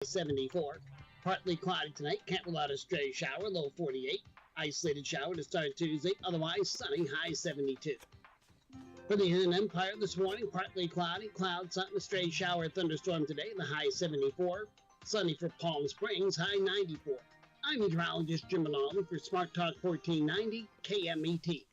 74. Partly cloudy tonight. Can't rule out a stray shower. Low 48. Isolated shower to start Tuesday. Otherwise sunny. High 72. For the Inland Empire this morning, partly cloudy. Clouds, something, a stray shower, thunderstorm today. The high 74. Sunny for Palm Springs. High 94. I'm meteorologist Jim Malone for Smart Talk 1490 KMET.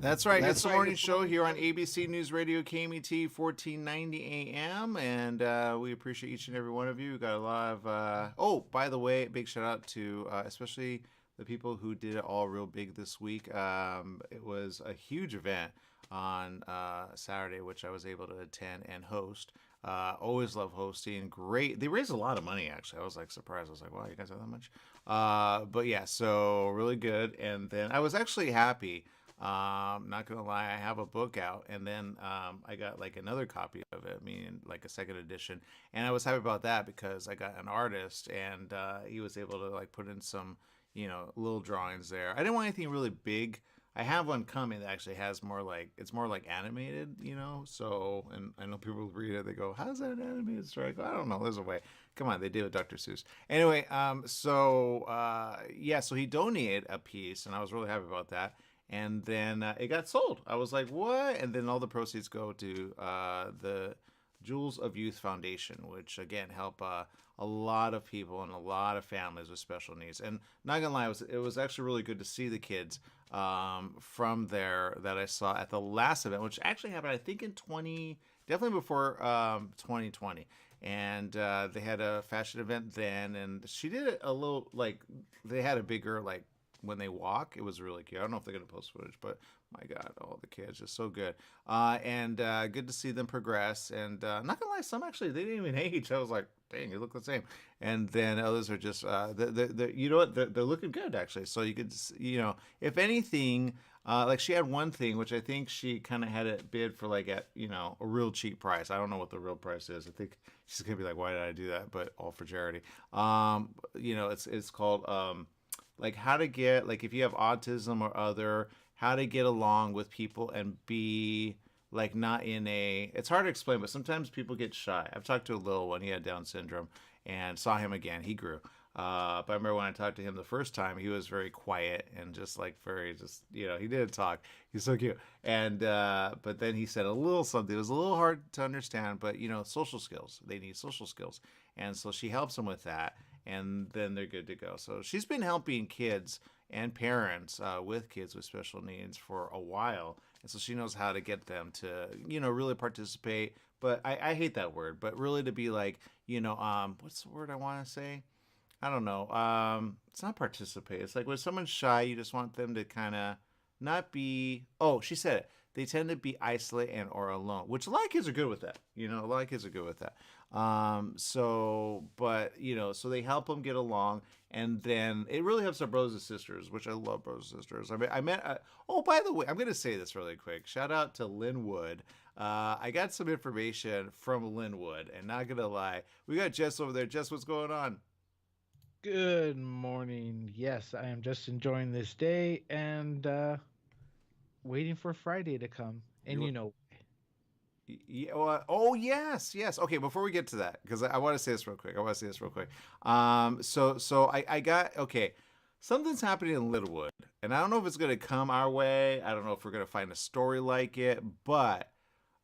That's right. It's the morning show here on ABC News Radio KMET 1490 AM, and we appreciate each and every one of you. We got a lot of. Oh, by the way, big shout out to especially the people who did it all real big this week. It was a huge event on Saturday, which I was able to attend and host. Always love hosting. Great. They raised a lot of money, actually. I was like surprised. I was like, wow, you guys have that much? But yeah, so really good. And then I was actually happy. Not gonna lie, I have a book out, and then I got like another copy of it, meaning like a second edition, and I was happy about that because I got an artist, and he was able to like put in some, little drawings there. I didn't want anything really big. I have one coming that actually has it's more like animated, so, and I know people read it, they go, how's that animated story? I go, I don't know, there's a way. Come on, they did with Dr. Seuss. Anyway, so he donated a piece, and I was really happy about that. And then it got sold. I was like, what? And then all the proceeds go to the Jewels of Youth Foundation, which, again, help a lot of people and a lot of families with special needs. And not going to lie, it was actually really good to see the kids from there that I saw at the last event, which actually happened, I think, definitely before 2020. And they had a fashion event then. And she did it a little, they had a bigger, when they walk. It was really cute. I don't know if they're going to post footage, but my God, all the kids are so good. And good to see them progress. And not going to lie, some actually, they didn't even age. I was like, dang, you look the same. And then others are just, you know what, they're looking good, actually. So you could, if anything, she had one thing, which I think she kind of had it bid for at, a real cheap price. I don't know what the real price is. I think she's going to be like, why did I do that? But all for charity. It's called, how to get, if you have autism or other, how to get along with people and be, not in it's hard to explain, but sometimes people get shy. I've talked to a little one, he had Down syndrome, and saw him again, he grew. But I remember when I talked to him the first time, he was very quiet and just, he didn't talk. He's so cute. And, but then he said a little something. It was a little hard to understand, but, social skills. They need social skills. And so she helps him with that. And then they're good to go. So she's been helping kids and parents with kids with special needs for a while. And so she knows how to get them to, really participate. But I hate that word, but really to be what's the word I want to say? I don't know. It's not participate. It's when someone's shy, you just want them to kind of not be, she said it. They tend to be isolated and or alone, which a lot of kids are good with that. A lot of kids are good with that. So they help them get along, and then it really helps our brothers and sisters, which I love brothers and sisters. I met, by the way, I'm going to say this really quick. Shout out to Lynn Wood. I got some information from Lynn Wood, and not going to lie, we got Jess over there. Jess, what's going on? Good morning. Yes, I am just enjoying this day and waiting for Friday to come. And Yeah, yes. Okay, before we get to that, because I want to say this real quick. I got, okay, something's happening in Linwood, and I don't know if it's going to come our way. I don't know if we're going to find a story like it, but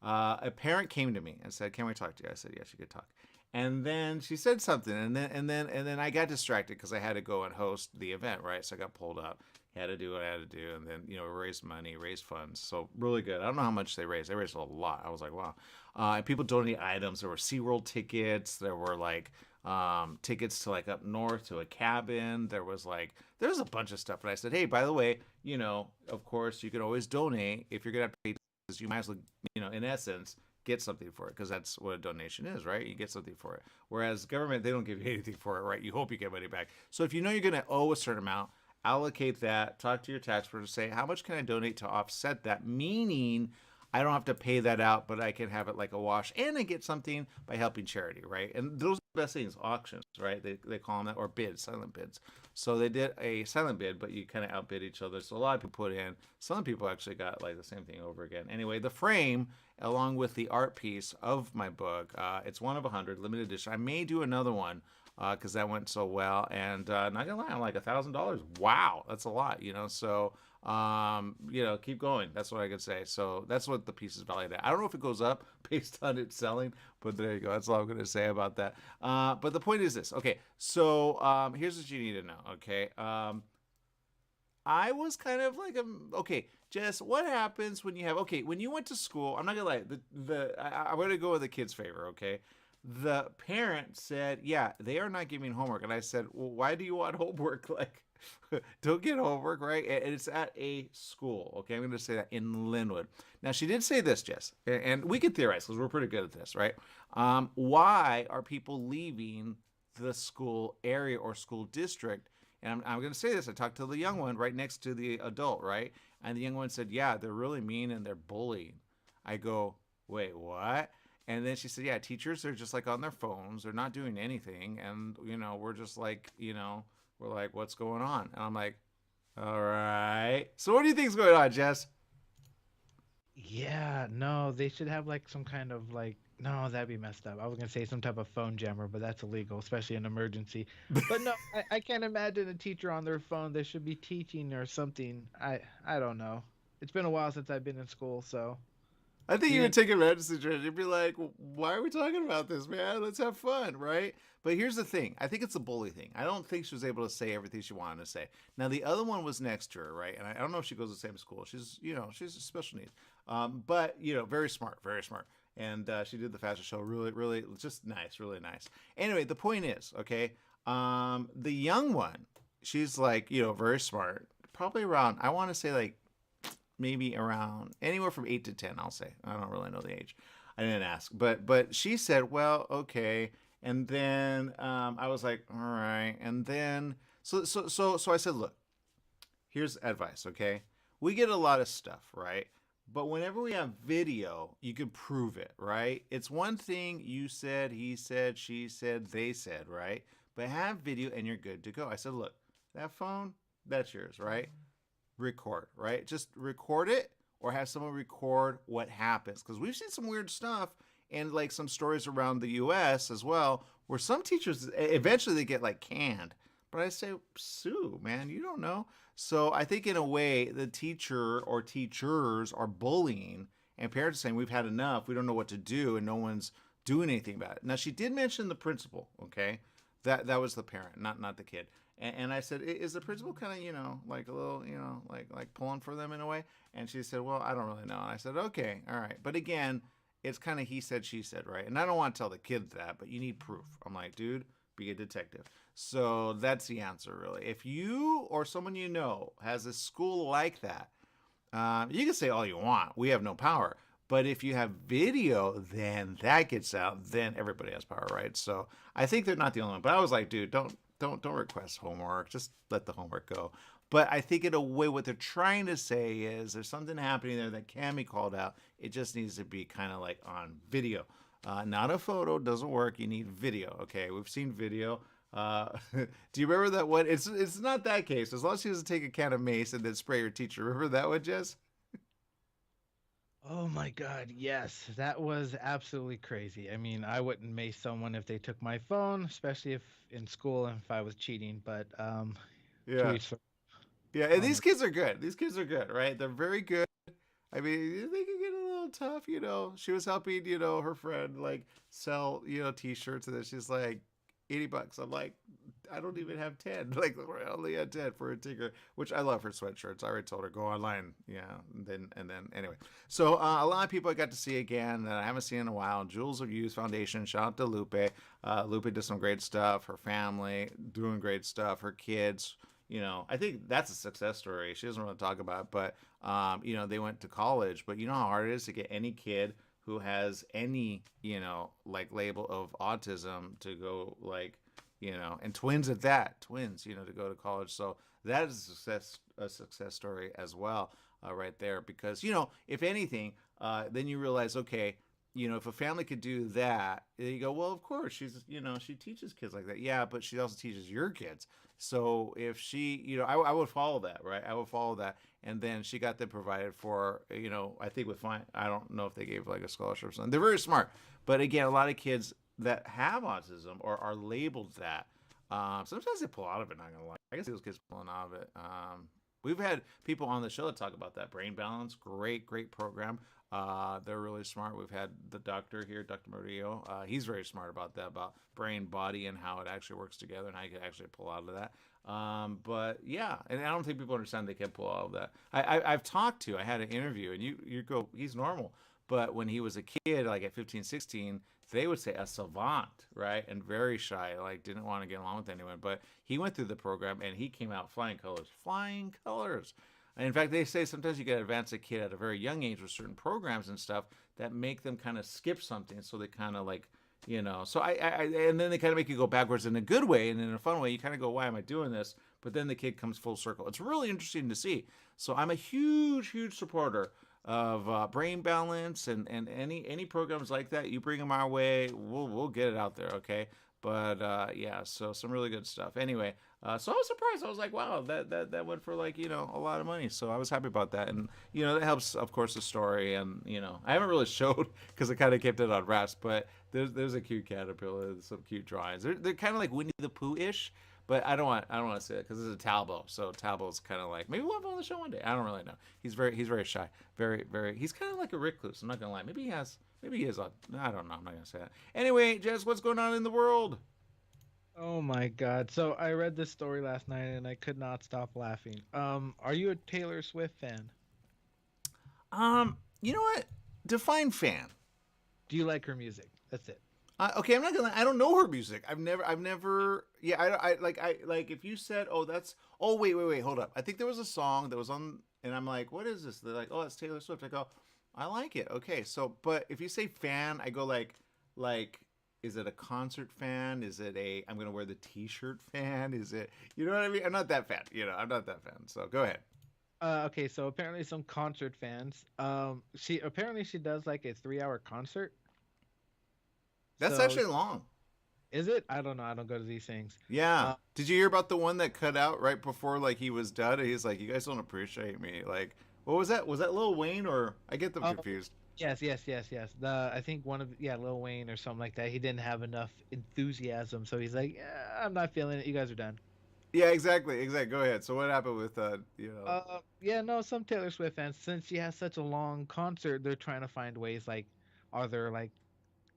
a parent came to me and said, "Can we talk to you?" I said, "Yes, you could talk." And then she said something, and then I got distracted because I had to go and host the event, right? So I got pulled up, had to do what I had to do, and then raise money, raise funds. So really good. I don't know how much they raised. They raised a lot. I was like, wow. And people donated items. There were SeaWorld tickets. There were tickets to up north to a cabin. There's a bunch of stuff. And I said, hey, by the way, of course you can always donate if you're gonna have to pay. You might as well, in essence, get something for it, because that's what a donation is, right? You get something for it. Whereas government, they don't give you anything for it, right? You hope you get money back. So if you're going to owe a certain amount, allocate that, talk to your tax person, say, how much can I donate to offset that? Meaning, I don't have to pay that out, but I can have it like a wash, and I get something by helping charity, right? And those are the best things, auctions, right? They call them that, or bids, silent bids. So they did a silent bid, but you kind of outbid each other. So a lot of people put in. Some people actually got like the same thing over again. Anyway, the frame, along with the art piece of my book, it's one of 100, limited edition. I may do another one because that went so well. And not gonna lie, I'm like $1,000. Wow, that's a lot, So keep going. That's what I could say. So that's what the piece is valued at. I don't know if it goes up based on its selling, but there you go. That's all I'm going to say about that. But the point is this. Okay, so here's what you need to know. Okay, I was kind of like okay. Jess, what happens when you have when you went to school? I'm not gonna lie. I'm gonna go with the kid's favor. Okay. The parent said, yeah, they are not giving homework. And I said, well, why do you want homework? Like, don't get homework, right? And it's at a school. Okay, I'm going to say that in Linwood. Now, she did say this, Jess, and we can theorize because we're pretty good at this, right? Why are people leaving the school area or school district? And I'm going to say this. I talked to the young one right next to the adult, right? And the young one said, yeah, they're really mean and they're bullying. I go, wait, what? And then she said, yeah, teachers are just like on their phones. They're not doing anything. And, we're just like, we're like, what's going on? And I'm like, all right. So what do you think's going on, Jess? Yeah, no, they should have like some kind of like, no, that'd be messed up. I was gonna say some type of phone jammer, but that's illegal, especially in emergency. But no, I can't imagine a teacher on their phone. They should be teaching or something. I don't know. It's been a while since I've been in school, so. I think you would take advantage of the situation. You'd be like, why are we talking about this, man? Let's have fun, right? But here's the thing. I think it's a bully thing. I don't think she was able to say everything she wanted to say. Now, the other one was next to her, right? And I don't know if she goes to the same school. She's, she's a special needs. But, very smart, very smart. And she did the fashion show really, really, just nice, really nice. Anyway, the point is, okay, the young one, she's like, very smart. Probably around, I want to say like, maybe around anywhere from 8 to 10, I'll say. I don't really know the age. I didn't ask. But she said, well, okay. And then I was like, all right. And then so I said, look, here's advice, okay? We get a lot of stuff, right? But whenever we have video, you can prove it, right? It's one thing you said, he said, she said, they said, right? But have video and you're good to go. I said, look, that phone, that's yours, right? Record, right? Just record it or have someone record what happens. Because we've seen some weird stuff and like some stories around the US as well, where some teachers, eventually they get like canned. But I say, sue, man, you don't know. So I think in a way, the teacher or teachers are bullying and parents are saying, we've had enough. We don't know what to do. And no one's doing anything about it. Now, she did mention the principal, okay? That was the parent, not the kid. And I said, is the principal kind of, like a little, like pulling for them in a way? And she said, well, I don't really know. And I said, okay, all right. But again, it's kind of he said, she said, right? And I don't want to tell the kids that, but you need proof. I'm like, dude, be a detective. So that's the answer, really. If you or someone you know has a school like that, you can say all you want. We have no power. But if you have video, then that gets out. Then everybody has power, right? So I think they're not the only one. But I was like, dude, don't request homework. Just let the homework go. But I think in a way what they're trying to say is there's something happening there that can be called out. It just needs to be kind of like on video. Not a photo. Doesn't work. You need video. Okay, we've seen video. Do you remember that one? It's not that case. As long as she doesn't take a can of mace and then spray your teacher. Remember that one, Jess? Oh my God, yes, that was absolutely crazy. I mean, I wouldn't mace someone if they took my phone, especially if in school and if I was cheating. But Yeah. to each their Yeah, and own. these kids are good. These kids are good, right? They're very good. I mean, they can get a little tough. She was helping, her friend like sell, t-shirts, and then she's like, $80. I'm like, I don't even have 10. Like, we're only at 10 for a tinker, which I love her sweatshirts. I already told her, go online. Yeah. And then anyway. So a lot of people I got to see again that I haven't seen in a while. Jewels of Youth Foundation. Shout out to Lupe. Lupe did some great stuff. Her family doing great stuff. Her kids. I think that's a success story. She doesn't want to talk about it, but, they went to college. But you know how hard it is to get any kid who has any, like label of autism to go like, and twins at that, to go to college. So that is a success story as well. right there. Because, if anything, then you realize, okay, if a family could do that, you go, well, of course, she teaches kids like that. Yeah, but she also teaches your kids. So if she, I would follow that, right? I would follow that. And then she got them provided for, I think with fine. I don't know if they gave like a scholarship or something. They're very smart. But again, a lot of kids that have autism or are labeled that, sometimes they pull out of it, not gonna lie. I guess those kids pulling out of it. We've had people on the show that talk about that. Brain Balance, great program. They're really smart. We've had the doctor here, Dr. Murillo. He's very smart about that, about brain, body, and how it actually works together and how you can actually pull out of that. But yeah, and I don't think people understand they can pull out of that. I've talked to, I had an interview, and you go, he's normal. But when he was a kid, like at 15, 16, they would say a savant, right? And very shy, like didn't want to get along with anyone. But he went through the program and he came out flying colors. Flying colors. And in fact, they say sometimes you got to advance a kid at a very young age with certain programs and stuff that make them kind of skip something. So they kind of like, so and then they kind of make you go backwards in a good way. And in a fun way, you kind of go, why am I doing this? But then the kid comes full circle. It's really interesting to see. So I'm a huge supporter of Brain Balance and any programs like that. You bring them our way, we'll get it out there, okay? But yeah, so some really good stuff. Anyway, so I was surprised. I was like, wow, that went for like a lot of money. So I was happy about that, and that helps, of course, the story. And I haven't really showed because I kind of kept it on wraps. But there's a cute caterpillar, some cute drawings. They're kind of like Winnie the Pooh-ish. But I don't want to say it because it's a Talbot. So Talbot's kind of like, maybe we'll have him on the show one day. I don't really know. He's very shy. He's kind of like a recluse. I'm not gonna lie. Maybe he is. I don't know. I'm not gonna say that. Anyway, Jess, what's going on in the world? Oh my God. So I read this story last night and I could not stop laughing. Are you a Taylor Swift fan? You know what? Define fan. Do you like her music? That's it. Okay, I'm not gonna. I don't know her music. I've never. Yeah, I like. If you said, wait, hold up. I think there was a song that was on, and I'm like, what is this? They're like, oh, it's Taylor Swift. I go, I like it. Okay, so, but if you say fan, I go like, is it a concert fan? Is it I'm gonna wear the T-shirt fan? Is it, you know what I mean? I'm not that fan. I'm not that fan. So go ahead. Okay, so apparently some concert fans. She does like a 3-hour concert. That's actually long. Is it? I don't know. I don't go to these things. Yeah. Did you hear about the one that cut out right before like he was done? He's like, you guys don't appreciate me. Like, what was that? Was that Lil Wayne or I get them confused? Yes. I think Lil Wayne or something like that. He didn't have enough enthusiasm, so he's like, yeah, I'm not feeling it. You guys are done. Yeah, exactly. Go ahead. So what happened with some Taylor Swift fans, since she has such a long concert, they're trying to find ways like, are there like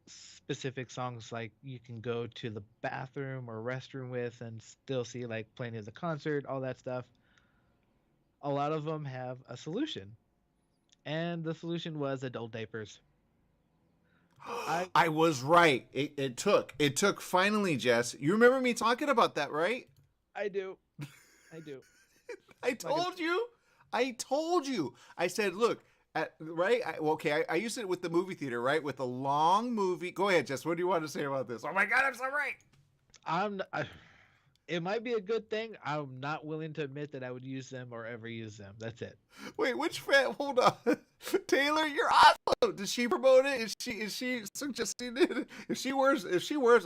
specific songs like you can go to the bathroom or restroom with and still see like playing of the concert, all that stuff. A lot of them have a solution, and the solution was adult diapers. I was right. It took finally, Jess. You remember me talking about that, right? I do. I told you. I said, look, right? I used it with the movie theater, right? With a long movie. Go ahead, Jess. What do you want to say about this? Oh my God, I'm so right. It might be a good thing. I'm not willing to admit that I would use them or ever use them. That's it. Wait, which fan? Hold on. Taylor, you're awesome. Does she promote it? Is she suggesting it? If she wears,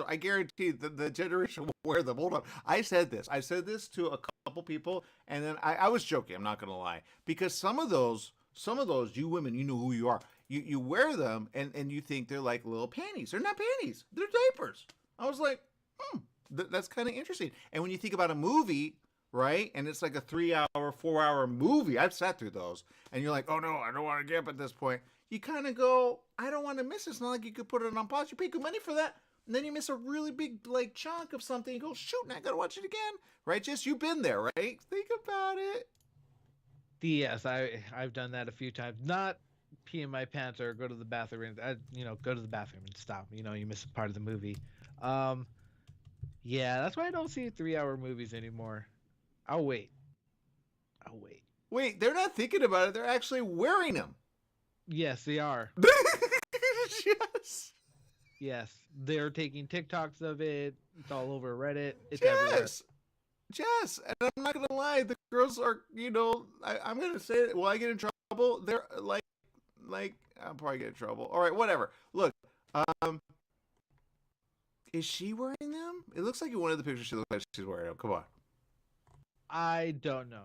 I guarantee the generation will wear them. Hold on. I said this to a couple people, and then I was joking. I'm not gonna lie, because some of those you women, you know who you are. You wear them and you think they're like little panties. They're not panties. They're diapers. I was like, that's kind of interesting. And when you think about a movie, right? And it's like a 3-hour, 4-hour movie. I've sat through those. And you're like, oh no, I don't want to get up at this point. You kind of go, I don't want to miss it. It's not like you could put it on pause. You pay good money for that. And then you miss a really big like chunk of something. You go, shoot, now I got to watch it again. Right? Just, you've been there, right? Think about it. Yes, I've done that a few times. Not pee in my pants or go to the bathroom. Go to the bathroom and stop. You miss a part of the movie. Yeah, that's why I don't see 3-hour movies anymore. I'll wait. Wait, they're not thinking about it. They're actually wearing them. Yes, they are. Yes, they're taking TikToks of it. It's all over Reddit. It's everywhere. Jess, and I'm not gonna lie, the girls are, I'm gonna say it. Will I get in trouble? They're like I'll probably get in trouble. All right, whatever. Look, is she wearing them? It looks like in one of the pictures she looks like she's wearing them. Come on. I don't know.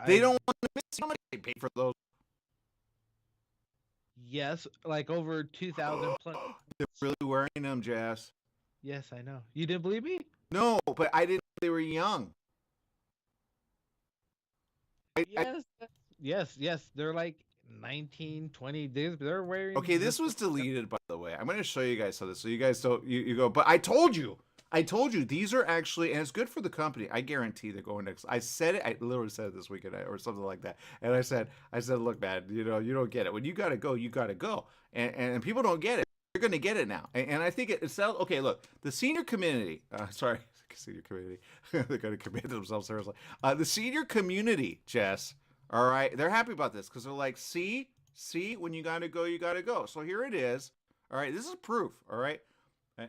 They don't want to miss how much they pay for those. Yes, like over 2,000 plus. They're really wearing them, Jess. Yes, I know. You didn't believe me? No, but I didn't know they were young. Yes. They're like 19, 20. They're wearing. Okay, this was deleted, by the way. I'm going to show you guys something so you guys don't. You go. But I told you. These are actually, and it's good for the company. I guarantee they're going next. I said it. I literally said it this weekend or something like that. And I said, look, man, you don't get it. When you got to go, you got to go. And people don't get it. They're going to get it now. And I think it's okay. Look, the senior community. Senior community. They're going to commit themselves seriously. The senior community, Jess. All right, they're happy about this because they're like, see, when you got to go, you got to go. So here it is. All right, this is proof. All right.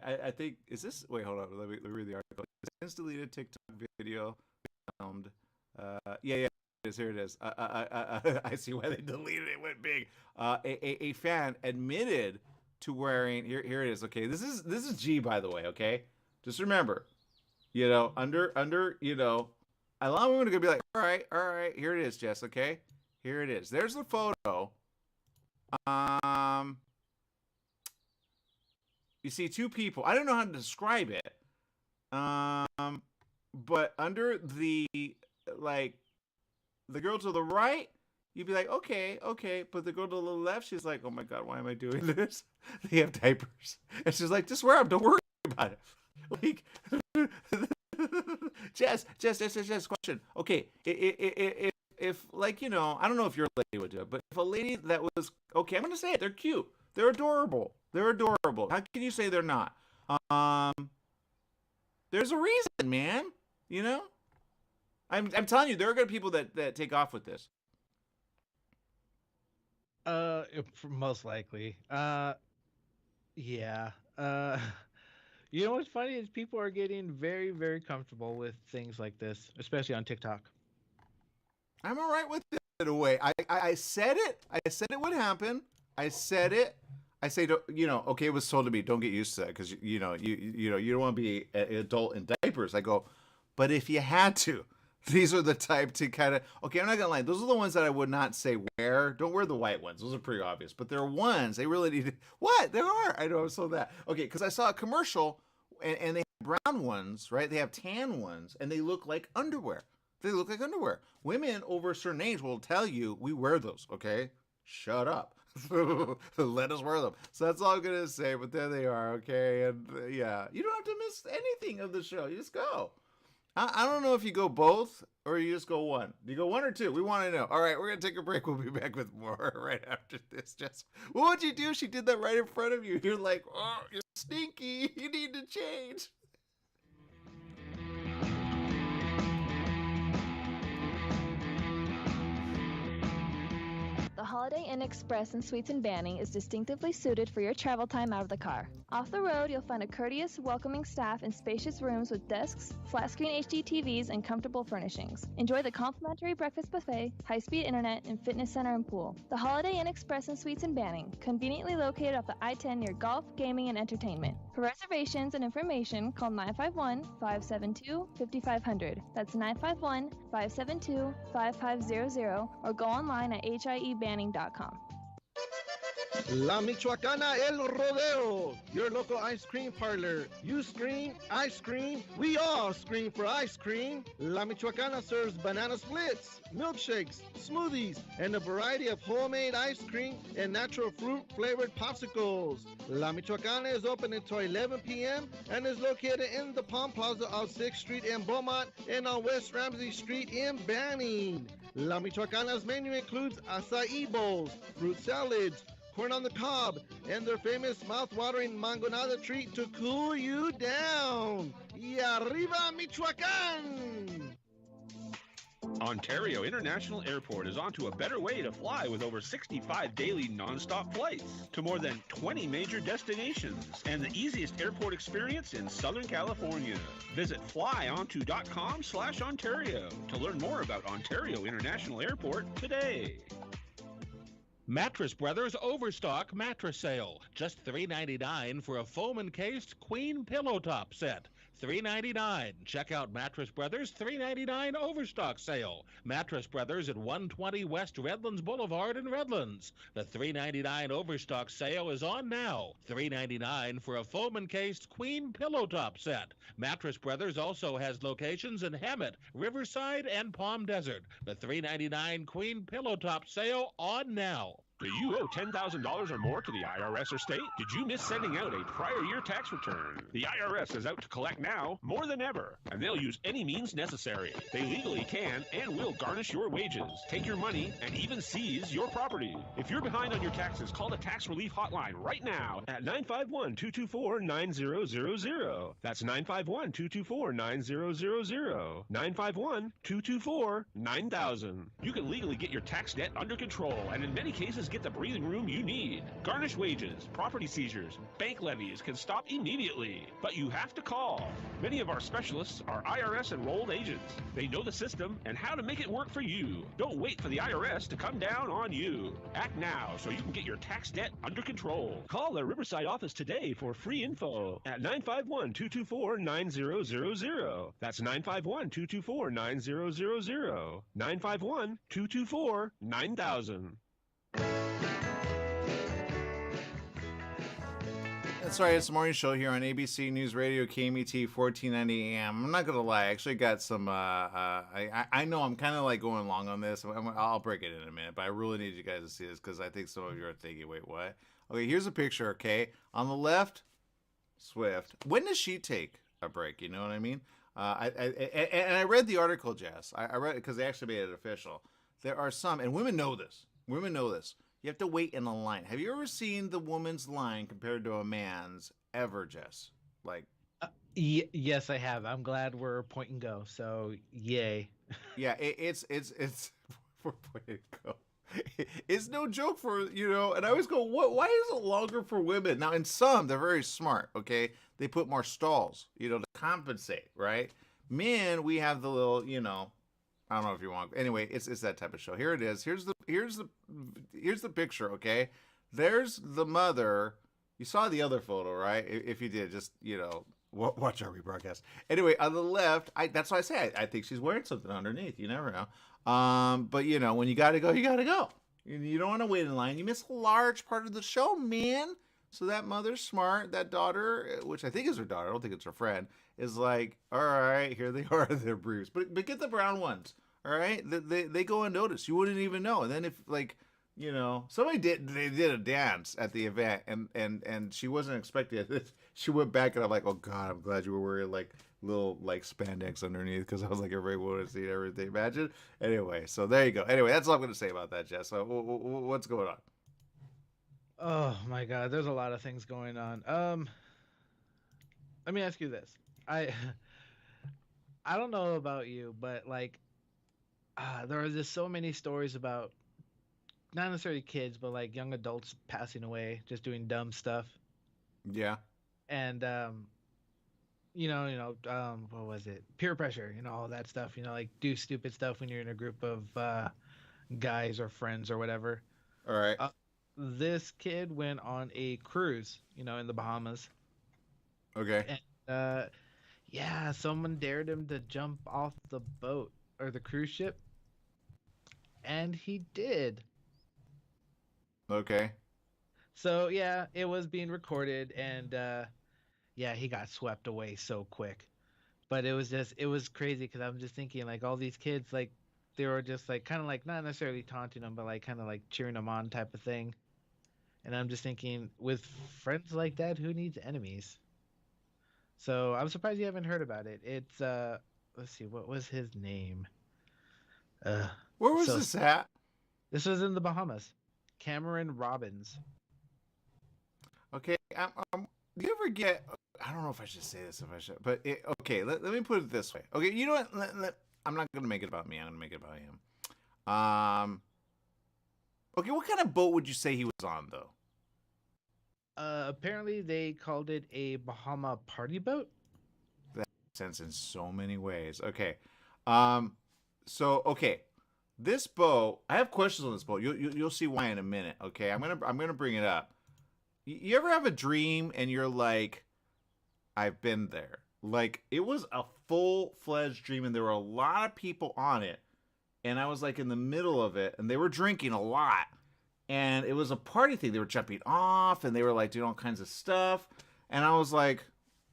I think, is this, wait, hold on, let me read the article. It's deleted TikTok video filmed. Yeah, it is, here it is. I see why they deleted it, it went big. A fan admitted to wearing, here it is, okay, this is G, by the way, okay? Just remember, under, a lot of women are going to be like, all right, here it is, Jess, okay? Here it is. There's the photo. You see two people. I don't know how to describe it. But under the girl to the right, you'd be like, okay. But the girl to the left, she's like, oh my God, why am I doing this? They have diapers. And she's like, just wear them. Don't worry about it. Like, Jess, question. Okay, if I don't know if your lady would do it, but if a lady that was, okay, I'm going to say it, they're cute. They're adorable. How can you say they're not? There's a reason, man. I'm telling you, there are good people that take off with this. Most likely. Yeah. What's funny is people are getting very, very comfortable with things like this, especially on TikTok. I'm all right with it in a way. I said it. I said it would happen. I said it. I say, okay, it was told to me, don't get used to that because you don't want to be an adult in diapers. I go, but if you had to, these are the type to kind of, okay, I'm not gonna lie, those are the ones that I would not say wear. Don't wear the white ones; those are pretty obvious. But there are ones they really need. What there are? I know, so that okay, because I saw a commercial and they have brown ones, right? They have tan ones, and they look like underwear. Women over a certain age will tell you we wear those. Okay, shut up. Let us wear them. So that's all I'm gonna say. But there they are, okay? And yeah, you don't have to miss anything of the show. You just go. I don't know if you go both or you just go one. Do you go one or two? We want to know. All right, we're gonna take a break. We'll be back with more right after this. Jess, what would you do? She did that right in front of you. You're like, oh, you're stinky. You need to change. The Holiday Inn Express and Suites in Banning is distinctively suited for your travel time out of the car. Off the road, you'll find a courteous, welcoming staff and spacious rooms with desks, flat-screen HD TVs, and comfortable furnishings. Enjoy the complimentary breakfast buffet, high-speed internet, and fitness center and pool. The Holiday Inn Express and Suites in Banning, conveniently located off the I-10 near golf, gaming, and entertainment. For reservations and information, call 951-572-5500. That's 951-572-5500, or go online at hiebanning.com. La Michoacana El Rodeo, your local ice cream parlor. You scream, I scream, we all scream for ice cream. La Michoacana serves banana splits, milkshakes, smoothies, and a variety of homemade ice cream and natural fruit flavored popsicles. La Michoacana is open until 11 p.m. and is located in the Palm Plaza of 6th Street in Beaumont and on West Ramsey Street in Banning. La Michoacana's menu includes acai bowls, fruit salads, corn on the cob, and their famous mouth-watering mangonada treat to cool you down. Y arriba, Michoacán! Ontario International Airport is onto a better way to fly with over 65 daily non-stop flights to more than 20 major destinations and the easiest airport experience in Southern California. Visit flyonto.com/Ontario to learn more about Ontario International Airport today. Mattress Brothers Overstock Mattress Sale. Just $3.99 for a foam encased queen pillow top set. $3.99. Check out Mattress Brothers $3.99 Overstock Sale. Mattress Brothers at 120 West Redlands Boulevard in Redlands. The $3.99 Overstock Sale is on now. $3.99 for a foam encased queen pillow top set. Mattress Brothers also has locations in Hemet, Riverside, and Palm Desert. The $3.99 queen pillow top sale on now. Do you owe $10,000 or more to the IRS or state? Did you miss sending out a prior year tax return? The IRS is out to collect now more than ever, and they'll use any means necessary. They legally can and will garnish your wages, take your money, and even seize your property. If you're behind on your taxes, call the Tax Relief Hotline right now at 951-224-9000. That's 951-224-9000. 951-224-9000. You can legally get your tax debt under control, and in many cases, get the breathing room you need. Garnished wages, property seizures, bank levies can stop immediately, but you have to call. Many of our specialists are IRS enrolled agents. They know the system and how to make it work for you. Don't wait for the IRS to come down on you. Act now so you can get your tax debt under control. Call the Riverside office today for free info at 951-224-9000. That's 951-224-9000. 951-224-9000. That's right, it's the morning show here on ABC News Radio, KMET 1490 AM. I'm not going to lie, I actually got some, I know I'm kind of like going long on this. I'll break it in a minute, but I really need you guys to see this because I think some of you are thinking, wait, what? Okay, here's a picture, okay? On the left, Swift. When does she take a break? You know what I mean? And I read the article, Jess. I read it because they actually made it official. There are some, and women know this. Women know this. You have to wait in a line. Have you ever seen the woman's line compared to a man's ever, Jess? Like, yes, I have. I'm glad we're point and go. So, yay. Yeah, it's for point and go. It's no joke for, and I always go, why is it longer for women? Now, in some, they're very smart, okay? They put more stalls, to compensate, right? Men, we have the little, I don't know if you want. Anyway, it's that type of show. Here it is. Here's the picture. Okay, there's the mother. You saw the other photo, right? If you did, just watch our rebroadcast. Anyway, on the left, that's why I say I think she's wearing something underneath. You never know. But when you gotta go, you gotta go. You don't want to wait in line. You miss a large part of the show, man. So that mother's smart. That daughter, which I think is her daughter, I don't think it's her friend, is like, all right, here they are. They're bruised, but get the brown ones. All right, they go unnoticed. You wouldn't even know. And then if somebody did a dance at the event and she wasn't expecting it. She went back and I'm like, oh God, I'm glad you were wearing like little like spandex underneath because I was like, everybody would have seen everything. Imagine. Anyway, so there you go. Anyway, that's all I'm going to say about that, Jess. So what's going on? Oh my God, there's a lot of things going on. Let me ask you this. I don't know about you, but like, there are just so many stories about not necessarily kids, but like young adults passing away, just doing dumb stuff. Yeah. And what was it? Peer pressure, all that stuff. Like do stupid stuff when you're in a group of guys or friends or whatever. All right. This kid went on a cruise, in the Bahamas. Okay. And someone dared him to jump off the boat or the cruise ship. And he did. Okay. So, it was being recorded, and, he got swept away so quick. But it was crazy, because I'm just thinking, like, all these kids, like, they were just, like, kind of, like, not necessarily taunting them, but, like, kind of, like, cheering them on type of thing. And I'm just thinking, with friends like that, who needs enemies? So, I'm surprised you haven't heard about it. It's, let's see, what was his name? Where was this at? This was in the Bahamas. Cameron Robbins. Okay, do you ever get? I don't know if I should say this, but okay, let me put it this way. Okay, you know what? I'm not gonna make it about me. I'm gonna make it about him. Okay, what kind of boat would you say he was on, though? Apparently they called it a Bahama party boat. That makes sense in so many ways. Okay. So okay, this boat. I have questions on this boat. You'll see why in a minute. Okay, I'm gonna bring it up. You ever have a dream and you're like, I've been there. Like, it was a full-fledged dream and there were a lot of people on it. And I was like in the middle of it and they were drinking a lot. And it was a party thing. They were jumping off and they were like doing all kinds of stuff. And I was like,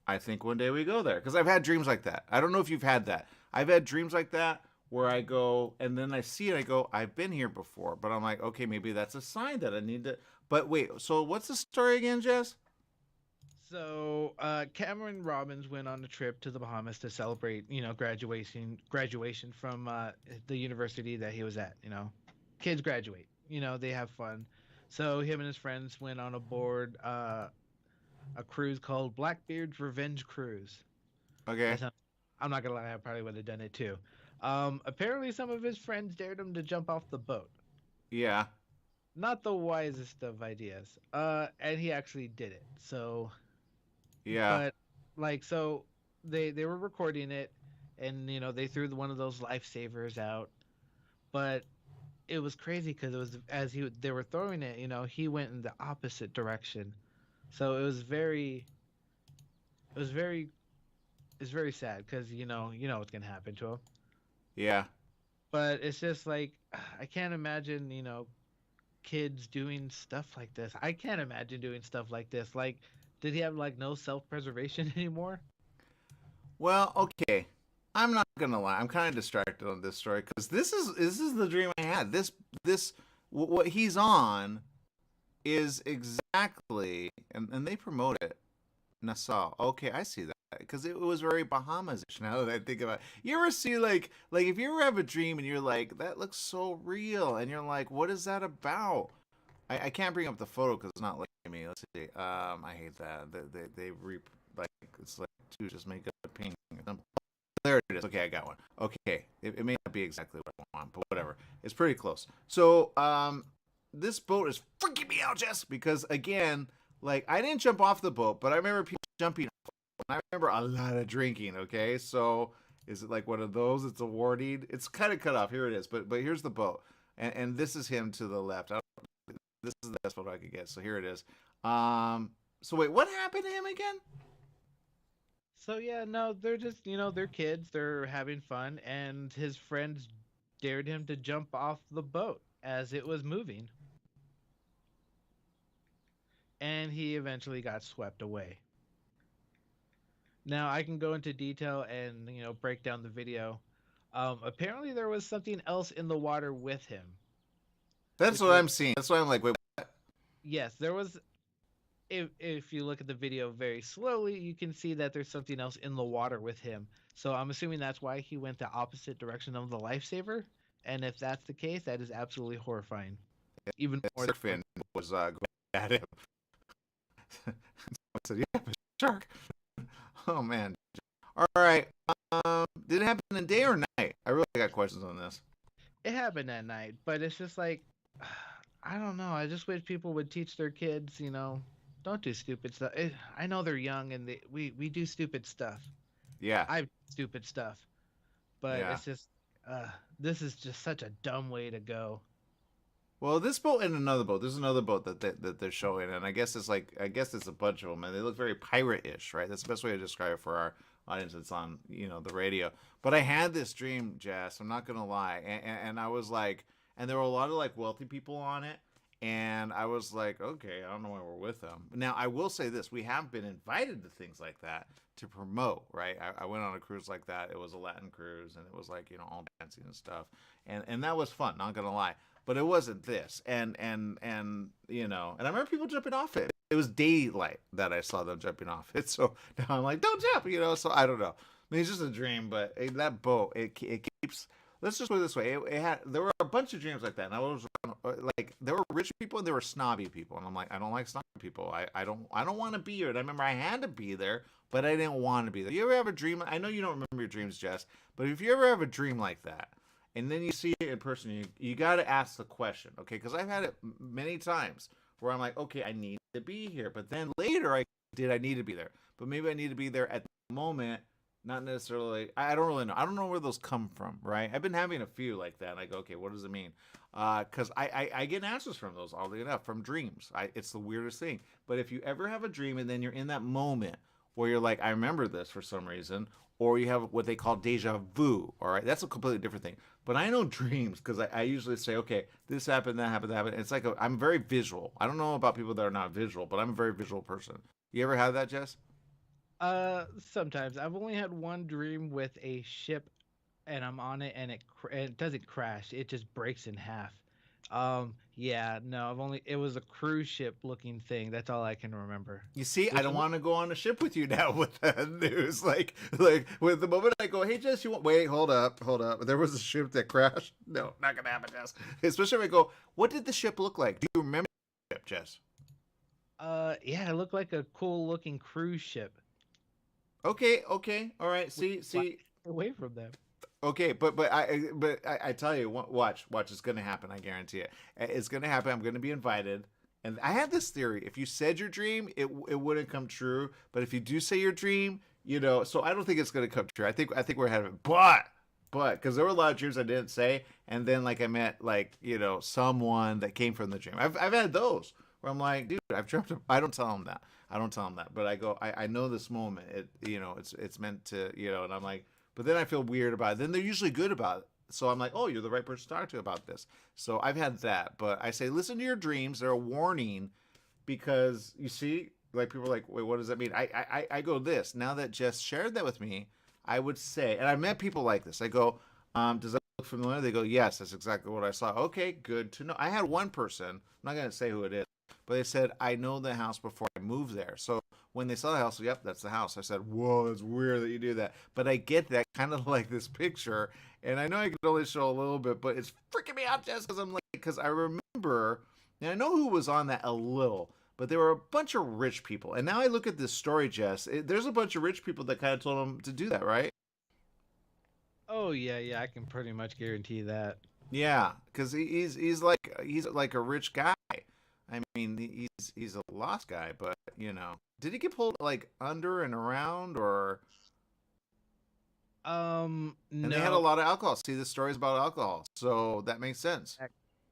I think one day we go there. Because I've had dreams like that. I don't know if you've had that. I've had dreams like that where I go and then I see it. I go, I've been here before. But I'm like, okay, maybe that's a sign that I need to. But wait, so what's the story again, Jess? So Cameron Robbins went on a trip to the Bahamas to celebrate, graduation from the university that he was at. Kids graduate. They have fun. So him and his friends went on aboard a cruise called Blackbeard's Revenge Cruise. Okay. I'm not gonna lie, I probably would have done it too. Apparently, some of his friends dared him to jump off the boat. Yeah. Not the wisest of ideas. And he actually did it. So. Yeah. But so they were recording it, and they threw one of those lifesavers out, but it was crazy because it was they were throwing it, he went in the opposite direction, so it's very sad because you know what's gonna happen to him. Yeah. But it's just like I can't imagine kids doing stuff like this. I can't imagine doing stuff like this. Like, did he have no self-preservation anymore? Well, okay. I'm not gonna lie. I'm kind of distracted on this story because this is the dream I had. What he's on is exactly, and they promote it. Nassau. Okay, I see that because it was very Bahamas-ish. Now that I think about it, you ever see like if you ever have a dream and you're like, that looks so real, and you're like, what is that about? I can't bring up the photo because it's not letting me. Let's see. I hate that. They it's like to just make a painting. There it is. Okay, I got one. Okay, it may not be exactly what I want, but whatever. It's pretty close. So this boat is freaking me out, Jess, because again, like I didn't jump off the boat, but I remember people jumping. And I remember a lot of drinking. Okay, so is it like one of those? It's a warning. It's kind of cut off. Here it is. But here's the boat, and this is him to the left. This is the best photo I could get. So here it is. So wait, what happened to him again? So yeah, no, they're just they're kids. They're having fun, and his friends dared him to jump off the boat as it was moving, and he eventually got swept away. Now I can go into detail and break down the video. Apparently there was something else in the water with him. That's what I'm seeing. That's why I'm like, wait, what? Yes, there was. If you look at the video very slowly, you can see that there's something else in the water with him. So I'm assuming that's why he went the opposite direction of the lifesaver. And if that's the case, that is absolutely horrifying. Even more. The fin was going at him. I said, "Yeah, a shark." Oh man. All right. Did it happen in the day or night? I really got questions on this. It happened at night, but it's just like, I don't know. I just wish people would teach their kids, don't do stupid stuff. I know they're young and we do stupid stuff. Yeah. I do stupid stuff. But Yeah. it's just, this is just such a dumb way to go. Well, this boat and another boat. There's another boat that they're showing, and I guess it's a bunch of them, and they look very pirate-ish, right? That's the best way to describe it for our audience that's on the radio. But I had this dream, Jess. I'm not gonna lie, and I was like, and there were a lot of like wealthy people on it, and I was like, okay, I don't know why we're with them. Now I will say this: we have been invited to things like that to promote, right? I went on a cruise like that. It was a Latin cruise, and it was like all dancing and stuff, and that was fun. Not gonna lie. But it wasn't this, and I remember people jumping off it. It was daylight that I saw them jumping off it. So now I'm like, don't jump, So I don't know. I mean, it's just a dream, but that boat, it keeps let's just put it this way. There were a bunch of dreams like that. And I was like, there were rich people and there were snobby people. And I'm like, I don't like snobby people. I don't want to be here. And I remember I had to be there, but I didn't want to be there. You ever have a dream? I know you don't remember your dreams, Jess, but if you ever have a dream like that, and then you see it in person, you got to ask the question, okay? Because I've had it many times where I'm like, okay, I need to be here. But then later I need to be there. But maybe I need to be there at the moment. Not necessarily. I don't really know. I don't know where those come from, right? I've been having a few like that. And I go, okay, what does it mean? Because I get answers from those, oddly enough, from dreams. It's the weirdest thing. But if you ever have a dream and then you're in that moment where you're like, I remember this for some reason, or you have what they call deja vu, all right? That's a completely different thing. But I know dreams because I usually say, okay, this happened, that happened, that happened. It's like I'm very visual. I don't know about people that are not visual, but I'm a very visual person. You ever have that, Jess? Sometimes. I've only had one dream with a ship, and I'm on it, and it doesn't crash. It just breaks in half. Yeah, no, it was a cruise ship looking thing. That's all I can remember. You see, I don't want to go on a ship with you now with that news. Like with the moment I go, hey, Jess, wait, hold up. There was a ship that crashed. No, not going to happen, Jess. Especially if I go, what did the ship look like? Do you remember the ship, Jess? Yeah, it looked like a cool looking cruise ship. Okay, all right. See, away from them. Okay, but I tell you, watch, it's gonna happen. I guarantee it. It's gonna happen. I'm gonna be invited. And I had this theory: if you said your dream, it wouldn't come true. But if you do say your dream, so I don't think it's gonna come true. I think we're ahead of it. But because there were a lot of dreams I didn't say, and then like I met someone that came from the dream. I've had those where I'm like, dude, I've dreamt. I don't tell them that. But I go, I know this moment. It's meant to, and I'm like, but then I feel weird about it. Then they're usually good about it. So I'm like, oh, you're the right person to talk to about this. So I've had that. But I say, listen to your dreams. They're a warning because you see, like people are like, wait, what does that mean? I go this. Now that Jess shared that with me, I would say, and I've met people like this. I go, does that look familiar? They go, yes, that's exactly what I saw. Okay, good to know. I had one person, I'm not going to say who it is, but they said, I know the house before I moved there. So when they saw the house, yep, that's the house. I said, whoa, it's weird that you do that. But I get that kind of like this picture. And I know I can only show a little bit, but it's freaking me out just because I remember, and I know who was on that a little, but there were a bunch of rich people. And now I look at this story, Jess, there's a bunch of rich people that kind of told him to do that, right? Oh, yeah, I can pretty much guarantee that. Yeah, because he's like a rich guy. I mean, he's a lost guy, but did he get pulled like under and around or? No. And they had a lot of alcohol. See, the story's about alcohol, so that makes sense.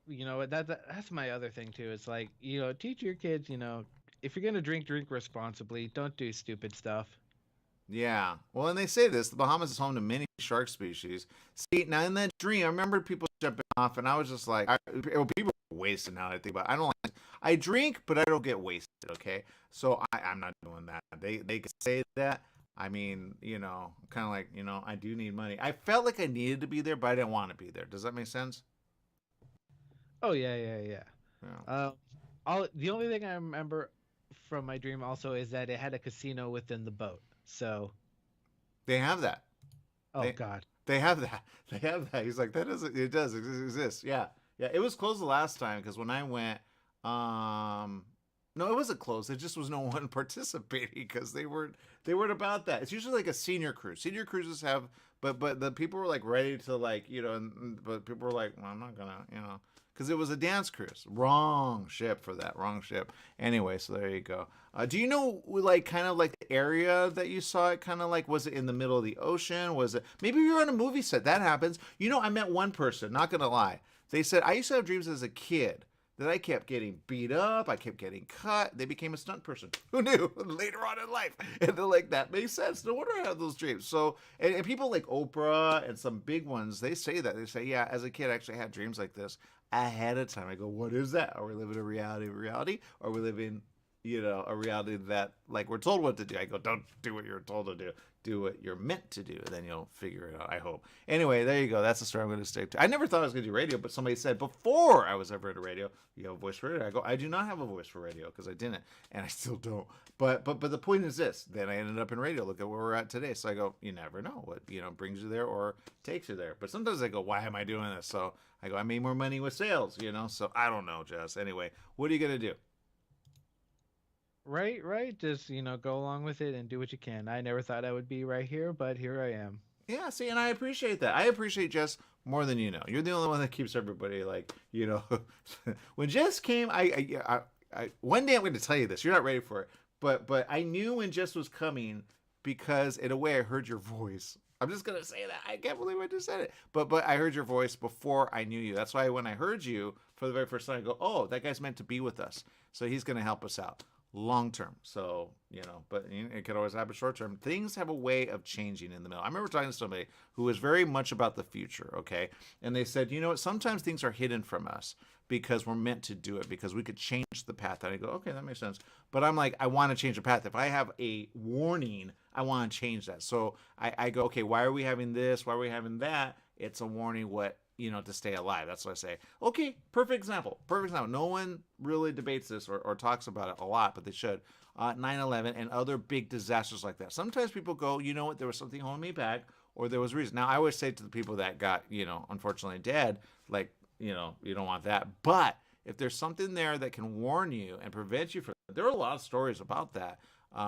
That's my other thing too. It's like teach your kids. If you're gonna drink responsibly. Don't do stupid stuff. Yeah. Well, and they say this: the Bahamas is home to many shark species. See, now in that dream, I remember people jumping off, and I was just like, people are wasted now. I think, but I don't like. I drink, but I don't get wasted. Okay, so I'm not doing that. They can say that. I mean, kind of like, I do need money. I felt like I needed to be there, but I didn't want to be there. Does that make sense? Oh yeah. The only thing I remember from my dream also is that it had a casino within the boat. So they have that. God. They have that. They have that. He's like, that doesn't. It does exist. Yeah. It was closed the last time because when I went, no, it wasn't closed. There just was no one participating because they weren't about that. It's usually like a senior cruise. Senior cruises have, but the people were like ready to like, but people were like, well, I'm not gonna, because it was a dance cruise. Wrong ship for that. Wrong ship. Anyway, so there you go. Do you know like kind of like the area that you saw it? Kind of like, was it in the middle of the ocean? Was it maybe you were on a movie set? That happens. I met one person. Not gonna lie. They said I used to have dreams as a kid that I kept getting beat up, I kept getting cut. They became a stunt person. Who knew? Later on in life. And they're like, that makes sense. No wonder I have those dreams. So, and people like Oprah and some big ones, they say that. They say, yeah, as a kid, I actually had dreams like this ahead of time. I go, what is that? Are we living a reality? Or are we living, a reality that like we're told what to do. I go, don't do what you're told to do. Do what you're meant to do. And then you'll figure it out, I hope. Anyway, there you go. That's the story I'm going to stick to. I never thought I was going to do radio, but somebody said before I was ever at a radio, you have a voice for radio. I go, I do not have a voice for radio because I didn't, and I still don't. But the point is this. Then I ended up in radio. Look at where we're at today. So I go, you never know what brings you there or takes you there. But sometimes I go, why am I doing this? So I go, I made more money with sales, So I don't know, Jess. Anyway, what are you going to do? Right. Just, go along with it and do what you can. I never thought I would be right here, but here I am. Yeah, see, and I appreciate that. I appreciate Jess more than you know. You're the only one that keeps everybody like, when Jess came, I one day I'm going to tell you this. You're not ready for it, but I knew when Jess was coming because in a way I heard your voice. I'm just going to say that. I can't believe I just said it. But I heard your voice before I knew you. That's why when I heard you for the very first time, I go, oh, that guy's meant to be with us. So he's going to help us out. Long term. So, but it could always happen short term. Things have a way of changing in the middle. I remember talking to somebody who was very much about the future, okay? And they said, you know what, sometimes things are hidden from us because we're meant to do it, because we could change the path. And I go, okay, that makes sense. But I'm like, I want to change the path. If I have a warning, I want to change that. So I go, okay, why are we having this? Why are we having that? It's a warning what, to stay alive. That's what I say. Okay, perfect example. No one really debates this or talks about it a lot, but they should. 9/11 and other big disasters like that. Sometimes people go, you know what, there was something holding me back, or there was a reason. Now, I always say to the people that got, unfortunately dead, like, you don't want that. But if there's something there that can warn you and prevent you from, there are a lot of stories about that.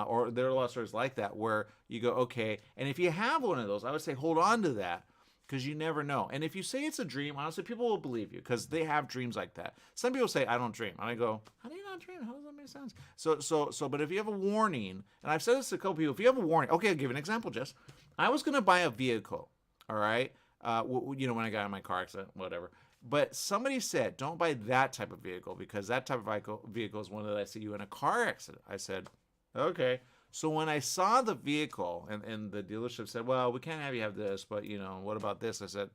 Or there are a lot of stories like that where you go, okay, and if you have one of those, I would say hold on to that. Because you never know. And if you say it's a dream, honestly, people will believe you because they have dreams like that. Some people say, I don't dream. And I go, how do you not dream? How does that make sense? So, but if you have a warning, and I've said this to a couple people, if you have a warning, okay, I'll give you an example, Jess. I was going to buy a vehicle, all right? When I got in my car accident, whatever. But somebody said, don't buy that type of vehicle because that type of vehicle is one that I see you in a car accident. I said, okay. So when I saw the vehicle and the dealership said, well, we can't have you have this, but, what about this? I said,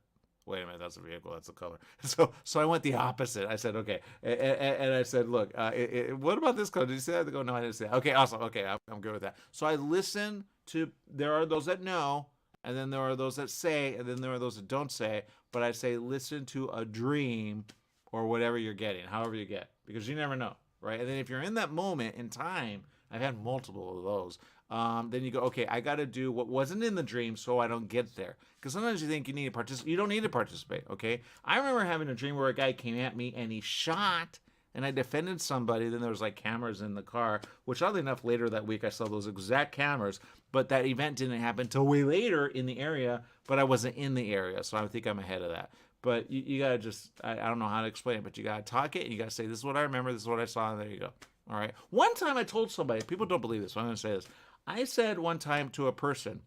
wait a minute, that's a vehicle, that's the color. So I went the opposite. I said, okay. And I said, look, what about this color? Did you say that? They go, no, I didn't say that. Okay, awesome. Okay, I'm good with that. So I listen to, there are those that know, and then there are those that say, and then there are those that don't say, but I say listen to a dream or whatever you're getting, however you get, because you never know, right? And then if you're in that moment in time, I've had multiple of those. Then you go, okay, I got to do what wasn't in the dream so I don't get there. Because sometimes you think you need to participate. You don't need to participate, okay? I remember having a dream where a guy came at me and he shot, and I defended somebody. Then there was like cameras in the car, which oddly enough, later that week I saw those exact cameras. But that event didn't happen till way later in the area, but I wasn't in the area. So I think I'm ahead of that. But you got to just, I don't know how to explain it, but you got to talk it, and you got to say, this is what I remember, this is what I saw, and there you go. All right. One time I told somebody, people don't believe this, so I'm going to say this. I said one time to a person,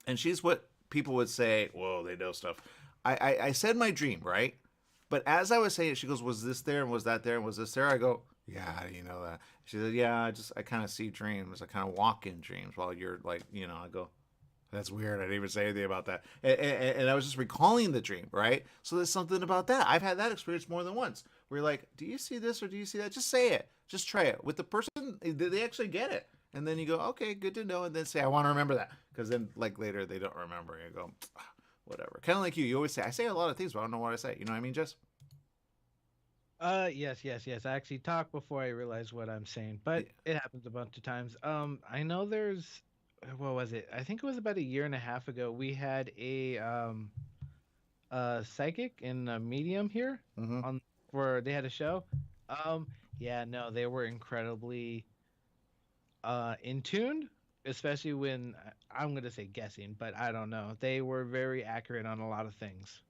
and she's what people would say, whoa, they know stuff. I said my dream, right? But as I was saying it, she goes, was this there and was that there and was this there? I go, yeah, how do you know that? She said, yeah, I kind of see dreams. I kind of walk in dreams while you're like, I go, that's weird. I didn't even say anything about that. And I was just recalling the dream, right? So there's something about that. I've had that experience more than once. Where you're like, do you see this or do you see that? Just say it. Just try it. With the person, they actually get it. And then you go, okay, good to know. And then say, I want to remember that. Because then, like, later, they don't remember. And you go, whatever. Kind of like you. You always say, I say a lot of things, but I don't know what I say. You know what I mean, Jess? Yes. I actually talk before I realize what I'm saying. But it happens a bunch of times. I know there's, what was it? I think it was about a year and a half ago. We had a psychic and a medium here where they had a show. They were incredibly in tune, especially when I'm going to say guessing, but I don't know. They were very accurate on a lot of things.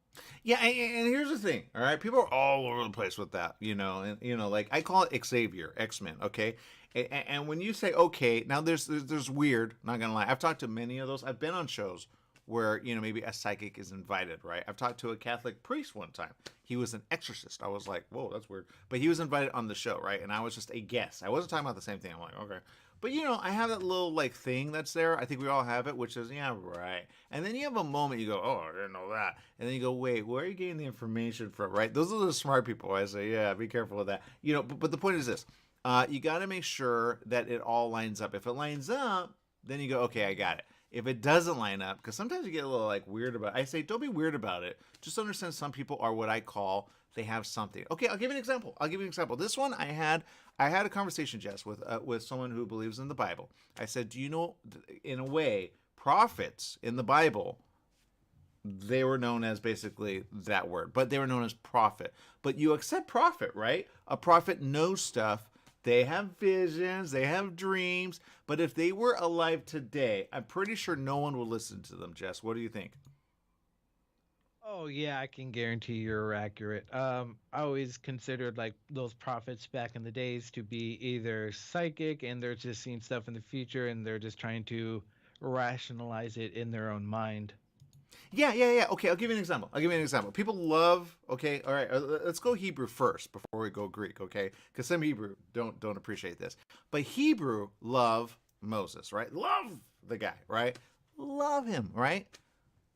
Yeah, and here's the thing, all right? People are all over the place with that, like I call it Xavier, X-Men, okay? And when you say, okay, now there's weird, not going to lie. I've talked to many of those. I've been on shows where, maybe a psychic is invited, right? I've talked to a Catholic priest one time. He was an exorcist. I was like, whoa, that's weird. But he was invited on the show, right? And I was just a guest. I wasn't talking about the same thing. I'm like, okay. But, I have that little, thing that's there. I think we all have it, which is, yeah, right. And then you have a moment, you go, oh, I didn't know that. And then you go, wait, where are you getting the information from, right? Those are the smart people. I say, yeah, be careful with that. But the point is this. you got to make sure that it all lines up. If it lines up, then you go, okay, I got it. If it doesn't line up, because sometimes you get a little like weird about it. I say, don't be weird about it. Just understand some people are what I call, they have something. Okay, I'll give you an example. This one I had a conversation, Jess, with someone who believes in the Bible. I said, do you know, in a way, prophets in the Bible, they were known as basically that word, but they were known as prophet. But you accept prophet, right? A prophet knows stuff. They have visions, they have dreams, but if they were alive today, I'm pretty sure no one would listen to them, Jess. What do you think? Oh yeah, I can guarantee you're accurate. I always considered like those prophets back in the days to be either psychic and they're just seeing stuff in the future and they're just trying to rationalize it in their own mind. Yeah. Okay, I'll give you an example. People love. Okay, all right. Let's go Hebrew first before we go Greek. Okay, because some Hebrew don't appreciate this, but Hebrew love Moses, right? Love the guy, right? Love him, right?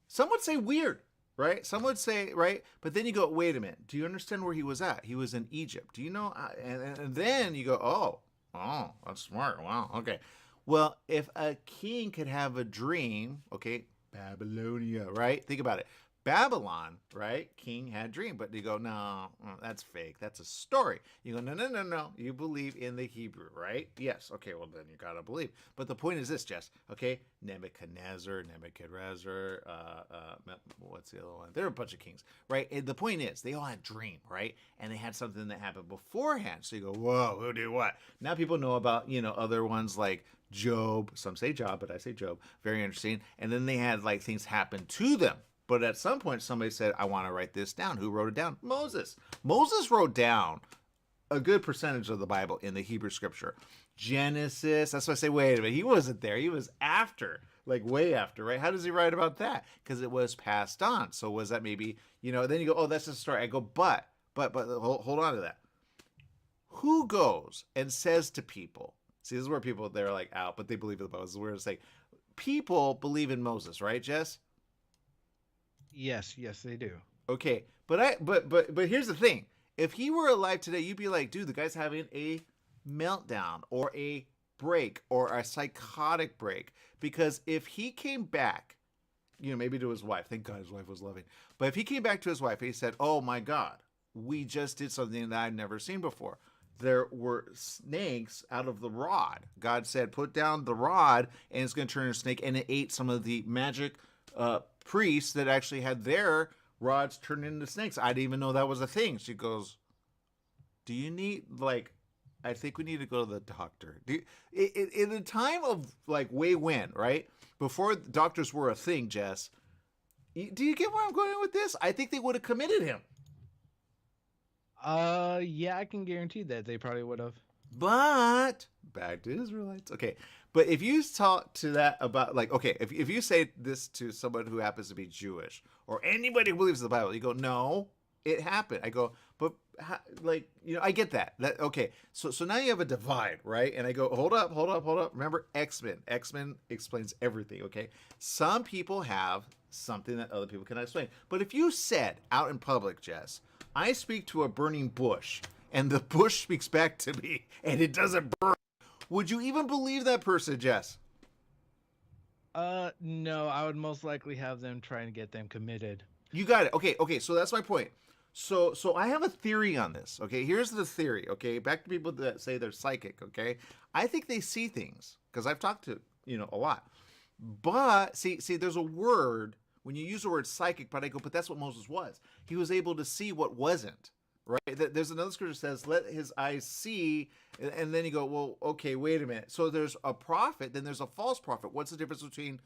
Some would say weird, right? Some would say right, but then you go, wait a minute. Do you understand where he was at? He was in Egypt. Do you know? And then you go, oh, that's smart. Wow. Okay. Well, if a king could have a dream, okay. Babylonia, right? Think about it. Babylon, right? King had a dream, but you go, no, that's fake. That's a story. You go, no. You believe in the Hebrew, right? Yes. Okay, well, then you got to believe. But the point is this, Jess, okay? Nebuchadnezzar, what's the other one? There are a bunch of kings, right? And the point is, they all had a dream, right? And they had something that happened beforehand. So you go, whoa, who did what? Now people know about, other ones like Job. Some say Job, but I say Job. Very interesting. And then they had like things happen to them. But at some point, somebody said, I want to write this down. Who wrote it down? Moses. Moses wrote down a good percentage of the Bible in the Hebrew scripture. Genesis. That's why I say, wait a minute. He wasn't there. He was after, like way after, right? How does he write about that? Because it was passed on. So was that maybe, then you go, oh, that's a story. I go, but hold on to that. Who goes and says to people, see, this is where people, they're like out, but they believe in the Bible. This is where it's like, people believe in Moses, right, Jess? Yes, they do. Okay, but here's the thing. If he were alive today, you'd be like, dude, the guy's having a meltdown or a break or a psychotic break. Because if he came back, maybe to his wife, thank God his wife was loving. But if he came back to his wife and he said, oh my God, we just did something that I've never seen before. There were snakes out of the rod. God said, put down the rod and it's going to turn into a snake. And it ate some of the magic priests that actually had their rods turned into snakes. I didn't even know that was a thing. She goes, do you need, I think we need to go to the doctor. In the time of, way when, right? Before doctors were a thing, Jess, do you get where I'm going with this? I think they would have committed him. Yeah, I can guarantee that they probably would have. But back to Israelites. Okay. But if you talk to that about if you say this to someone who happens to be Jewish or anybody who believes in the Bible, you go, no, it happened. I go, but I get that. Okay. So now you have a divide, right? And I go, hold up. Remember X-Men. X-Men explains everything. Okay. Some people have something that other people cannot explain. But if you said out in public, Jess, I speak to a burning bush and the bush speaks back to me and it doesn't burn, would you even believe that person, Jess? No, I would most likely have them try and get them committed. You got it. Okay, so that's my point. So I have a theory on this. Okay, here's the theory. Okay, back to people that say they're psychic. Okay, I think they see things because I've talked to a lot. But see, there's a word when you use the word psychic. But I go, but that's what Moses was. He was able to see what wasn't. Right? There's another scripture that says, let his eyes see, and then you go, well, okay, wait a minute. So there's a prophet, then there's a false prophet. What's the difference between,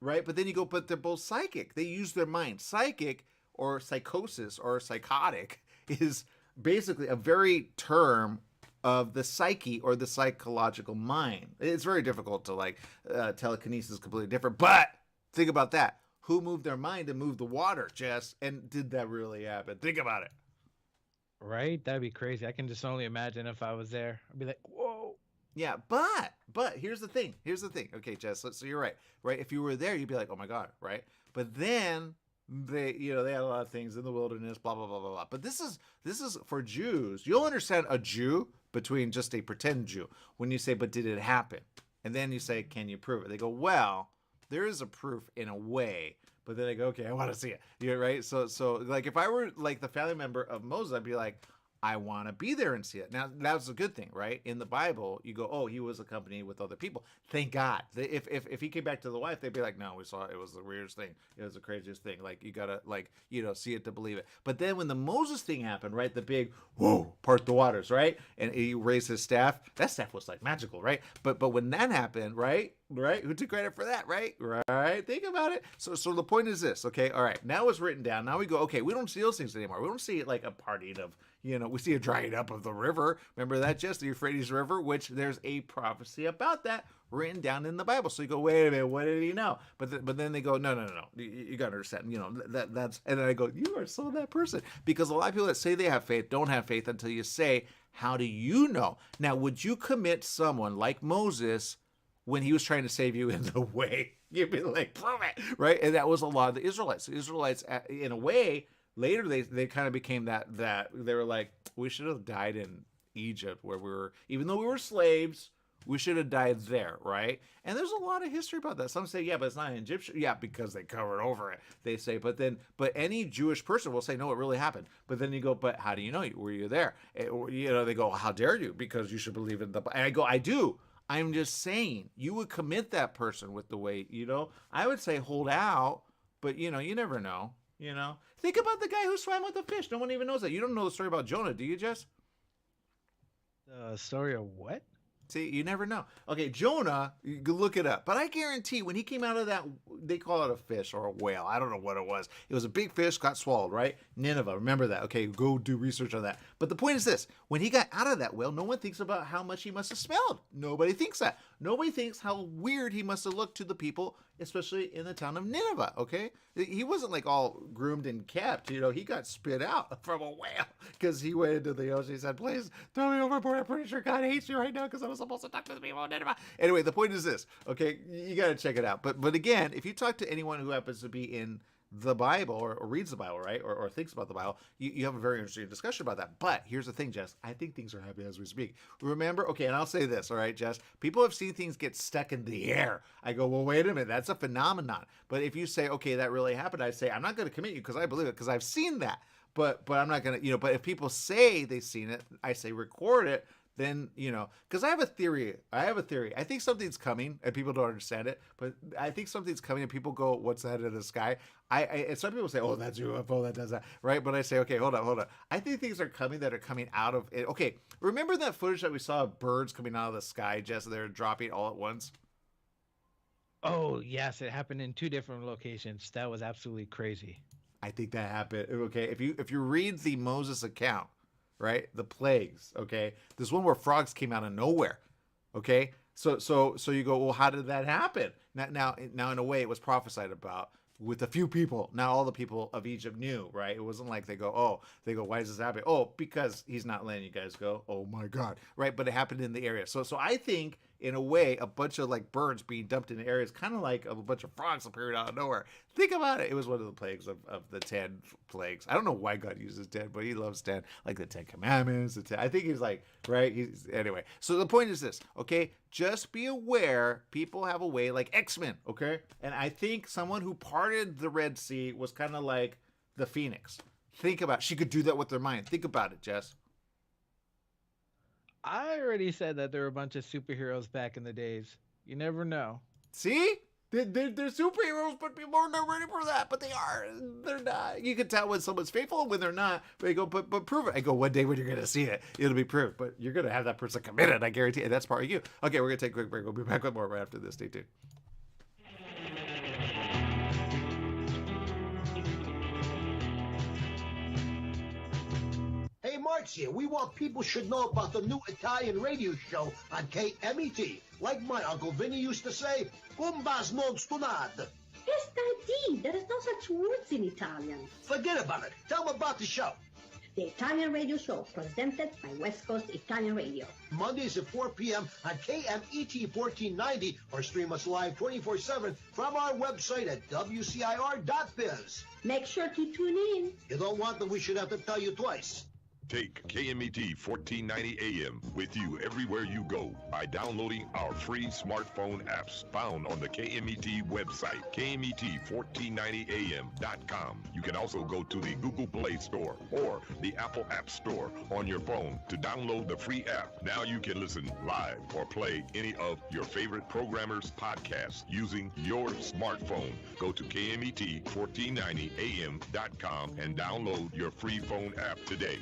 right? But then you go, but they're both psychic. They use their mind. Psychic or psychosis or psychotic is basically a very term of the psyche or the psychological mind. It's very difficult to telekinesis is completely different, but think about that. Who moved their mind and moved the water, Jess? And did that really happen? Think about it. Right? That'd be crazy. I can just only imagine if I was there. I'd be like, whoa. Yeah, but here's the thing. Okay, Jess, so you're right. Right? If you were there, you'd be like, oh my God, right? But then they had a lot of things in the wilderness, blah, blah, blah, blah, blah. But this is for Jews. You'll understand a Jew between just a pretend Jew. When you say, but did it happen? And then you say, can you prove it? They go, well, there is a proof in a way. But then they go, okay, I want to see it. You're right. So like if I were like the family member of Moses, I'd be like, I want to be there and see it. Now, that's a good thing, right? In the Bible, you go, oh, he was accompanied with other people. Thank God. If he came back to the wife, they'd be like, no, we saw it. It was the weirdest thing. It was the craziest thing. Like, you got to, like, see it to believe it. But then when the Moses thing happened, right, the big, whoa, part the waters, right? And he raised his staff. That staff was, like, magical, right? But when that happened, right? Who took credit for that, right? Right? Think about it. So the point is this, okay? All right, now it's written down. Now we go, okay, we don't see those things anymore. We don't see it like a parting of, we see a drying up of the river. Remember that, Jess, the Euphrates River, which there's a prophecy about that written down in the Bible. So you go, wait a minute, what did he know? But then they go, no. You got to understand, that's, and then I go, you are so that person. Because a lot of people that say they have faith don't have faith until you say, how do you know? Now, would you commit someone like Moses when he was trying to save you in the way? You'd be like, prove it, right? And that was a lot of the Israelites. The Israelites, in a way, later they kind of became that they were like, we should have died in Egypt where we were, even though we were slaves, we should have died there, right? And there's a lot of history about that. Some say, yeah, but it's not an Egyptian. Yeah, because they covered over it. They say, but any Jewish person will say, no, it really happened. But then you go, but how do you know? Were you there? They go, how dare you? Because you should believe in the. And I go, I do. I'm just saying, you would commit that person with the way, I would say hold out, but you never know, Think about the guy who swam with the fish. No one even knows that. You don't know the story about Jonah, do you, Jess? The story of what? See, you never know. Okay, Jonah, you can look it up. But I guarantee when he came out of that, they call it a fish or a whale. I don't know what it was. It was a big fish, got swallowed, right? Nineveh, remember that. Okay, go do research on that. But the point is this. When he got out of that whale, no one thinks about how much he must have smelled. Nobody thinks that. Nobody thinks how weird he must have looked to the people, especially in the town of Nineveh, okay? He wasn't like all groomed and kept. He got spit out from a whale because he went into the ocean. He said, please throw me overboard. I'm pretty sure God hates me right now because I was supposed to talk to the people in Nineveh. Anyway, the point is this, okay? You got to check it out. But again, if you talk to anyone who happens to be in the Bible or reads the Bible, right? Or thinks about the Bible, you have a very interesting discussion about that. But here's the thing, Jess. I think things are happening as we speak. Remember, okay, and I'll say this, all right, Jess. People have seen things get stuck in the air. I go, well, wait a minute. That's a phenomenon. But if you say, okay, that really happened, I say, I'm not going to commit you because I believe it because I've seen that. But I'm not going to, but if people say they've seen it, I say record it. Then, because I have a theory. I think something's coming and people don't understand it, but I think something's coming and people go, what's that in the sky? And some people say, oh, that's UFO that does that, right? But I say, okay, hold on. I think things are coming that are coming out of it. Okay, remember that footage that we saw of birds coming out of the sky, Jess? They're dropping all at once? Oh, yes, it happened in 2 different locations. That was absolutely crazy. I think that happened. Okay, if you read the Moses account, right, the plagues, okay, there's one where frogs came out of nowhere, okay, so you go, well, how did that happen? Now in a way it was prophesied about with a few people. Not all the people of Egypt knew, right? It wasn't like they go, why is this happening? Oh, because he's not letting you guys go. Oh my God, right? But it happened in the area. So I think in a way, a bunch of like birds being dumped in the area is kind of like a bunch of frogs appearing out of nowhere. Think about it. It was one of the plagues of the 10 plagues. I don't know why God uses 10, but he loves 10, like the 10 commandments. I think he's like, right? Anyway. So the point is this, okay? Just be aware people have a way like X-Men, okay? And I think someone who parted the Red Sea was kind of like the Phoenix. Think about it. She could do that with her mind. Think about it, Jess. I already said that there were a bunch of superheroes back in the days. You never know. See? They're superheroes, but people are not ready for that. But they are. They're not. You can tell when someone's faithful and when they're not. But you go, but prove it. I go, one day when you're going to see it, it'll be proved. But you're going to have that person committed. I guarantee it. That's part of you. Okay, we're going to take a quick break. We'll be back with more right after this. Stay tuned. Hey, Mark's here. We want people should know about the new Italian radio show on KMET. Like my Uncle Vinny used to say, Gumbas non stunad. SID, there is no such words in Italian. Forget about it. Tell them about the show. The Italian radio show presented by West Coast Italian Radio. Mondays at 4 p.m. on KMET 1490 or stream us live 24/7 from our website at WCIR.biz. Make sure to tune in. You don't want that we should have to tell you twice. Take KMET 1490 AM with you everywhere you go by downloading our free smartphone apps found on the KMET website, KMET1490am.com. You can also go to the Google Play Store or the Apple App Store on your phone to download the free app. Now you can listen live or play any of your favorite programmers' podcasts using your smartphone. Go to KMET1490am.com and download your free phone app today.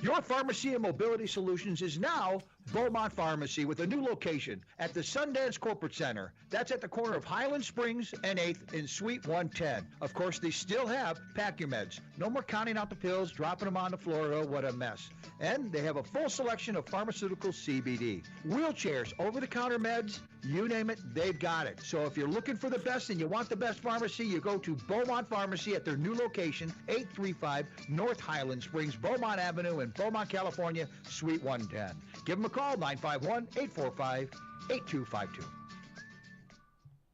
Your Pharmacy and Mobility Solutions is now Beaumont Pharmacy with a new location at the Sundance Corporate Center. That's at the corner of Highland Springs and 8th in Suite 110. Of course, they still have Pack Your Meds. No more counting out the pills, dropping them on the floor. Oh, what a mess. And they have a full selection of pharmaceutical CBD. Wheelchairs, over-the-counter meds, you name it, they've got it. So if you're looking for the best and you want the best pharmacy, you go to Beaumont Pharmacy at their new location, 835 North Highland Springs, Beaumont Avenue in Beaumont, California, Suite 110. Give them a call, 951-845-8252.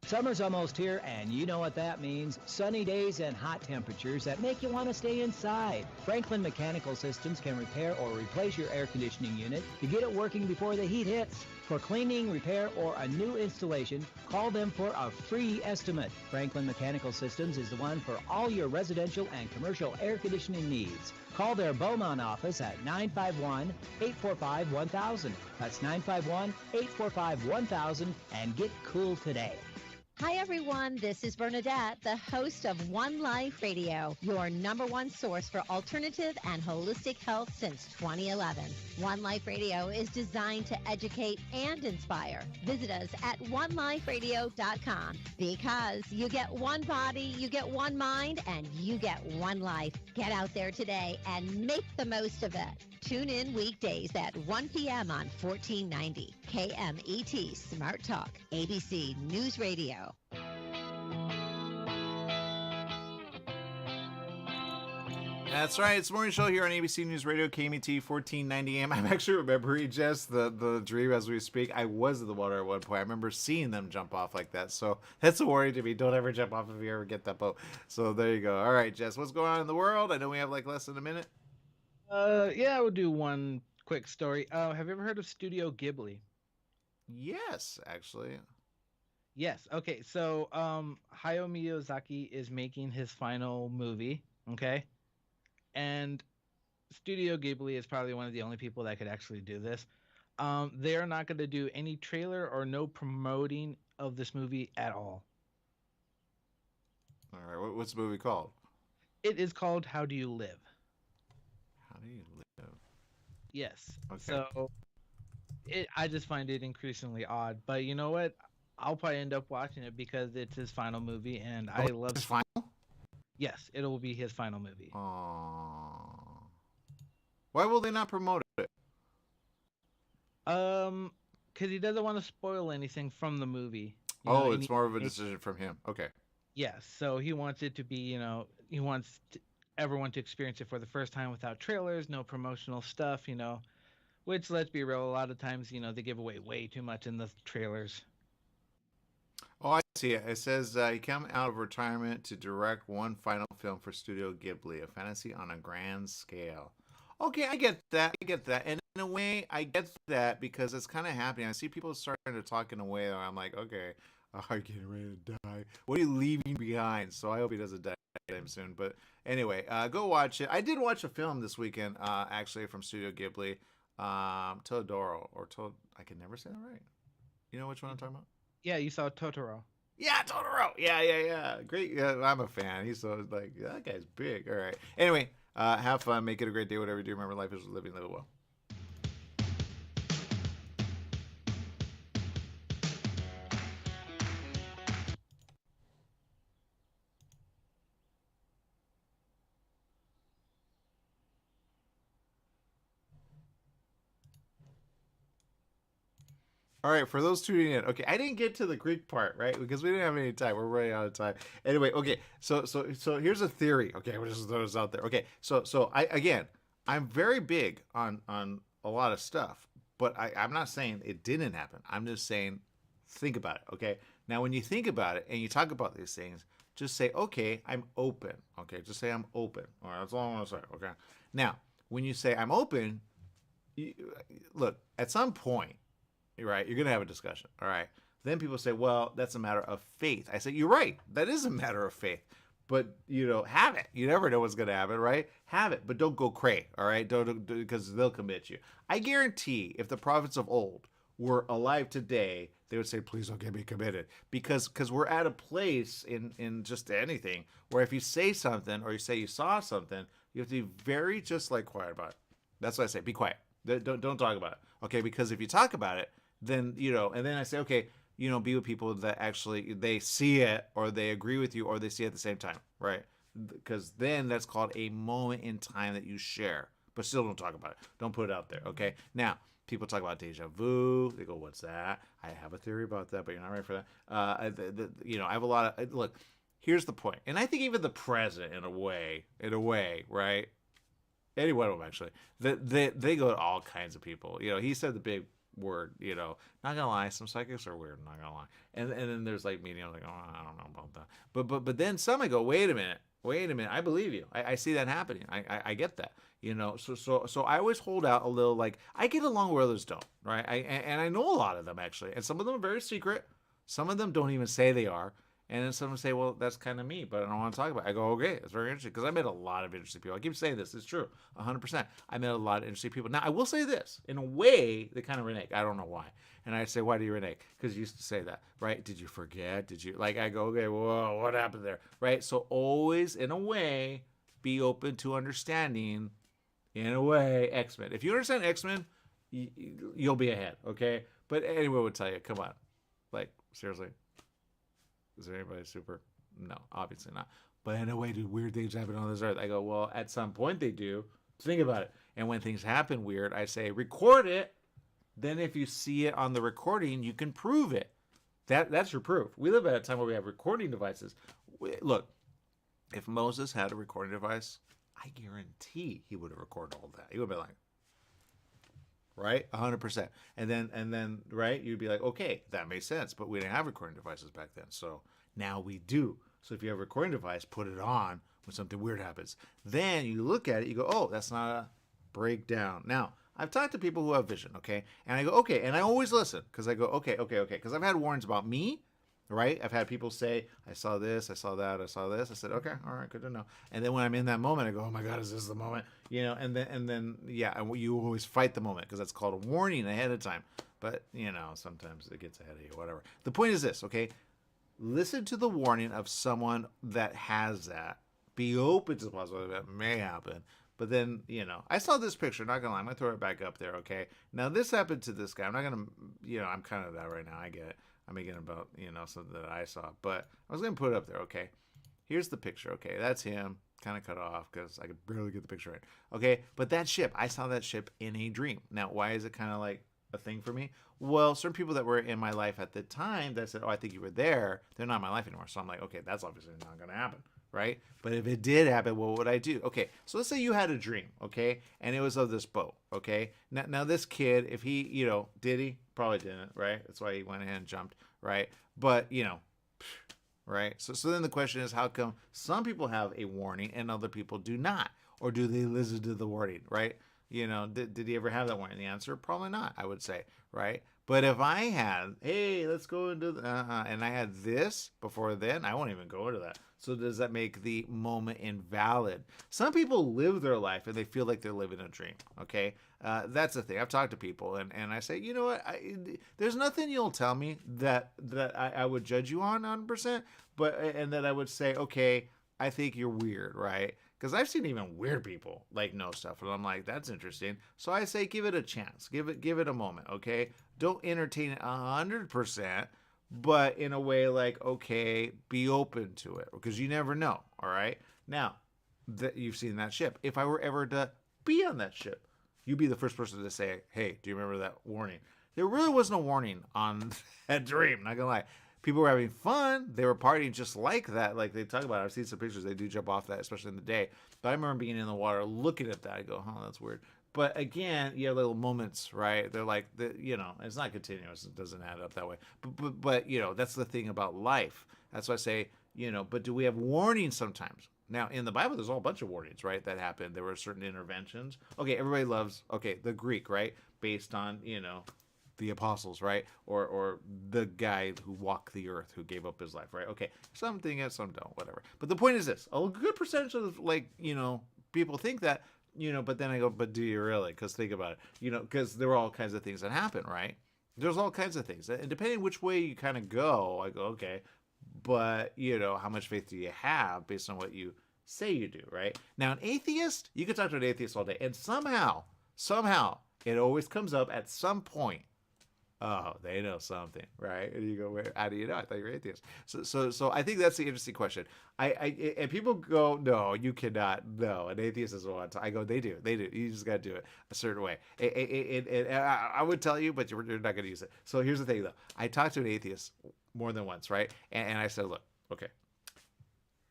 Summer's almost here, and you know what that means. Sunny days and hot temperatures that make you want to stay inside. Franklin Mechanical Systems can repair or replace your air conditioning unit to get it working before the heat hits. For cleaning, repair, or a new installation, call them for a free estimate. Franklin Mechanical Systems is the one for all your residential and commercial air conditioning needs. Call their Beaumont office at 951-845-1000. That's 951-845-1000 and get cool today. Hi, everyone. This is Bernadette, the host of One Life Radio, your number one source for alternative and holistic health since 2011. One Life Radio is designed to educate and inspire. Visit us at oneliferadio.com because you get one body, you get one mind, and you get one life. Get out there today and make the most of it. Tune in weekdays at 1 p.m. on 1490 KMET Smart Talk, ABC News Radio. That's right. It's the morning show here on ABC News Radio, KMET 1490 AM. I'm actually remembering just the dream as we speak. I was in the water at one point. I remember seeing them jump off like that. So that's a worry to me. Don't ever jump off if you ever get that boat. So there you go. All right, Jess, what's going on in the world? I know we have like less than a minute. Yeah, we'll do one quick story. Have you ever heard of Studio Ghibli? Yes, actually. Yes. Okay. So, Hayao Miyazaki is making his final movie. Okay. And Studio Ghibli is probably one of the only people that could actually do this. They're not going to do any trailer or no promoting of this movie at all. All right. What's the movie called? It is called How Do You Live? How do you live? Yes. Okay. So I just find it increasingly odd. But you know what? I'll probably end up watching it because it's his final movie, and I love his final. Yes, it will be his final movie. Aww. Why will they not promote it? Because he doesn't want to spoil anything from the movie. It's more of a decision from him. Okay. Yes, so he wants it to be, he wants everyone to experience it for the first time without trailers, no promotional stuff, which, let's be real, a lot of times, they give away way too much in the trailers. Oh, I see it. It says he came out of retirement to direct one final film for Studio Ghibli, a fantasy on a grand scale. Okay, I get that. And in a way, I get that because it's kind of happening. I see people starting to talk in a way that I'm like, okay, I'm getting ready to die. What are you leaving behind? So I hope he doesn't die anytime soon. But anyway, go watch it. I did watch a film this weekend, actually, from Studio Ghibli, Totoro, I can never say that right. You know which one I'm talking about? Yeah, you saw Totoro. Yeah, Totoro. Yeah. Great. Yeah, I'm a fan. He's so like, that guy's big. All right. Anyway, have fun. Make it a great day. Whatever you do, remember life is living little well. All right, for those tuning in, okay, I didn't get to the Greek part, right? Because we didn't have any time. We're running out of time. Anyway, okay, so here's a theory. Okay, we'll just throw this out there. Okay, so I'm very big on a lot of stuff, but I'm not saying it didn't happen. I'm just saying, think about it. Okay, now when you think about it and you talk about these things, just say, okay, I'm open. Okay, just say I'm open. All right, that's all I want to say. Okay, now when you say I'm open, look, at some point, right, you're going to have a discussion, all right? Then people say, well, that's a matter of faith. I say, you're right. That is a matter of faith. But, have it. You never know what's going to happen, right? Have it, but don't go cray, all right? Don't, because they'll commit you. I guarantee if the prophets of old were alive today, they would say, please don't get me committed. Because we're at a place in just anything where if you say something or you say you saw something, you have to be very just like quiet about it. That's what I say. Be quiet. Don't talk about it. Okay, because if you talk about it, then, and then I say, okay, be with people that actually, they see it or they agree with you or they see it at the same time, right? Because then that's called a moment in time that you share, but still don't talk about it. Don't put it out there, okay? Now, people talk about deja vu. They go, what's that? I have a theory about that, but you're not ready for that. I have a lot of, look, here's the point. And I think even the president, in a way, right? Any one of them, actually, they go to all kinds of people. He said the big word, not gonna lie, some psychics are weird, not gonna lie. And then there's like mediums like, oh, I don't know about that. But then some I go, wait a minute, I believe you. I see that happening. I get that. So I always hold out a little, like, I get along where others don't, right? And I know a lot of them actually, and some of them are very secret. Some of them don't even say they are. And then someone say, well, that's kind of me, but I don't want to talk about it. I go, okay, it's very interesting, because I met a lot of interesting people. I keep saying this. It's true, 100%. I met a lot of interesting people. Now, I will say this. In a way, they kind of renege. I don't know why. And I say, why do you renege? Because you used to say that, right? Did you forget? Did you? Like, I go, okay, whoa, what happened there? Right? So always, in a way, be open to understanding, in a way, X-Men. If you understand X-Men, you'll be ahead, okay? But anyone would tell you, come on. Like, seriously. Is there anybody super? No, obviously not. But in a way, do weird things happen on this earth? I go, well, at some point they do. Think about it. And when things happen weird, I say, record it. Then if you see it on the recording, you can prove it. That's your proof. We live at a time where we have recording devices. Look, if Moses had a recording device, I guarantee he would have recorded all that. He would have been like, right? 100%. And then, right, you'd be like, okay, that makes sense. But we didn't have recording devices back then. So now we do. So if you have a recording device, put it on when something weird happens. Then you look at it, you go, oh, that's not a breakdown. Now, I've talked to people who have vision, okay? And I go, okay. And I always listen, because I go, okay. Because I've had warnings about me, right? I've had people say, I saw this, I saw that, I saw this. I said, okay, all right, good to know. And then when I'm in that moment, I go, oh my God, is this the moment? And then, and you always fight the moment, because that's called a warning ahead of time. But, sometimes it gets ahead of you, whatever. The point is this, okay? Listen to the warning of someone that has that. Be open to the possibility that may happen. But then, I saw this picture, not gonna lie, I'm gonna throw it back up there, okay? Now, this happened to this guy. I'm not gonna, I'm kind of that right now, I get it. I'm making about, something that I saw. But I was gonna put it up there, okay? Here's the picture, okay? That's him, kind of cut off, because I could barely get the picture right. Okay, but that ship, I saw that ship in a dream. Now, why is it kind of like a thing for me? Well, certain people that were in my life at the time that said, oh, I think you were there, they're not in my life anymore. So I'm like, okay, that's obviously not gonna happen. Right? But if it did happen, what would I do? Okay, so let's say you had a dream, okay? And it was of this boat, okay? Now this kid, if he, did he? Probably didn't, right? That's why he went ahead and jumped, right? But, right? So then the question is, how come some people have a warning and other people do not? Or do they listen to the warning, right? Did he ever have that warning? The answer, probably not, I would say, right? But if I had, hey, let's go into and I had this before then, I won't even go into that. So does that make the moment invalid? Some people live their life and they feel like they're living a dream, okay? That's the thing. I've talked to people and I say, you know what? There's nothing you'll tell me that I would judge you on 100%, and that I would say, okay, I think you're weird, right? Because I've seen even weird people like know stuff, and I'm like, that's interesting. So I say, give it a chance, give it a moment, okay? Don't entertain it 100%, but in a way like, okay, be open to it, because you never know. All right. Now that you've seen that ship, if I were ever to be on that ship, you'd be the first person to say, hey, do you remember that warning? There really wasn't a warning on that dream. Not gonna lie. People were having fun. They were partying just like that. Like they talk about it. I've seen some pictures. They do jump off that, especially in the day. But I remember being in the water, looking at that. I go, oh, that's weird. But again, you have little moments, right? They're like, it's not continuous. It doesn't add up that way. But that's the thing about life. That's why I say, but do we have warnings sometimes? Now, in the Bible, there's a whole bunch of warnings, right, that happened. There were certain interventions. Okay, everybody loves, the Greek, right, based on, the apostles, right, or the guy who walked the earth, who gave up his life, right? Okay, some think it, some don't, whatever. But the point is this: a good percentage of, people think that, but then I go, but do you really? Because think about it, because there were all kinds of things that happen, right? There's all kinds of things, and depending which way you kind of go, I go, okay. But, how much faith do you have based on what you say you do, right? Now, an atheist, you can talk to an atheist all day, and somehow, it always comes up at some point. Oh, they know something, right? And you go, how do you know? I thought you were atheist. So I think that's the interesting question. And people go, no, you cannot. No, an atheist doesn't want to. I go, they do. You just got to do it a certain way. And I would tell you, but you're not going to use it. So here's the thing, though. I talked to an atheist more than once, right? And I said, look, okay,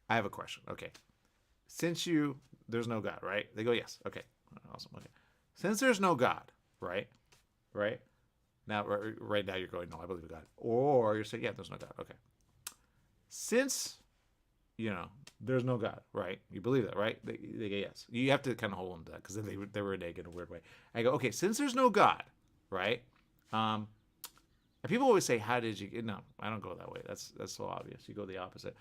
I have a question. Okay, since there's no God, right? They go, yes. Okay, awesome. Okay, since there's no God, right? Now, right now you're going, no, I believe in God. Or you're saying, yeah, there's no God. Okay. Since, there's no God, right? You believe that, right? They go, yes. You have to kind of hold them to that because then they were reneging in a weird way. I go, okay, since there's no God, right? And people always say, how did you, no, I don't go that way. That's so obvious. You go the opposite.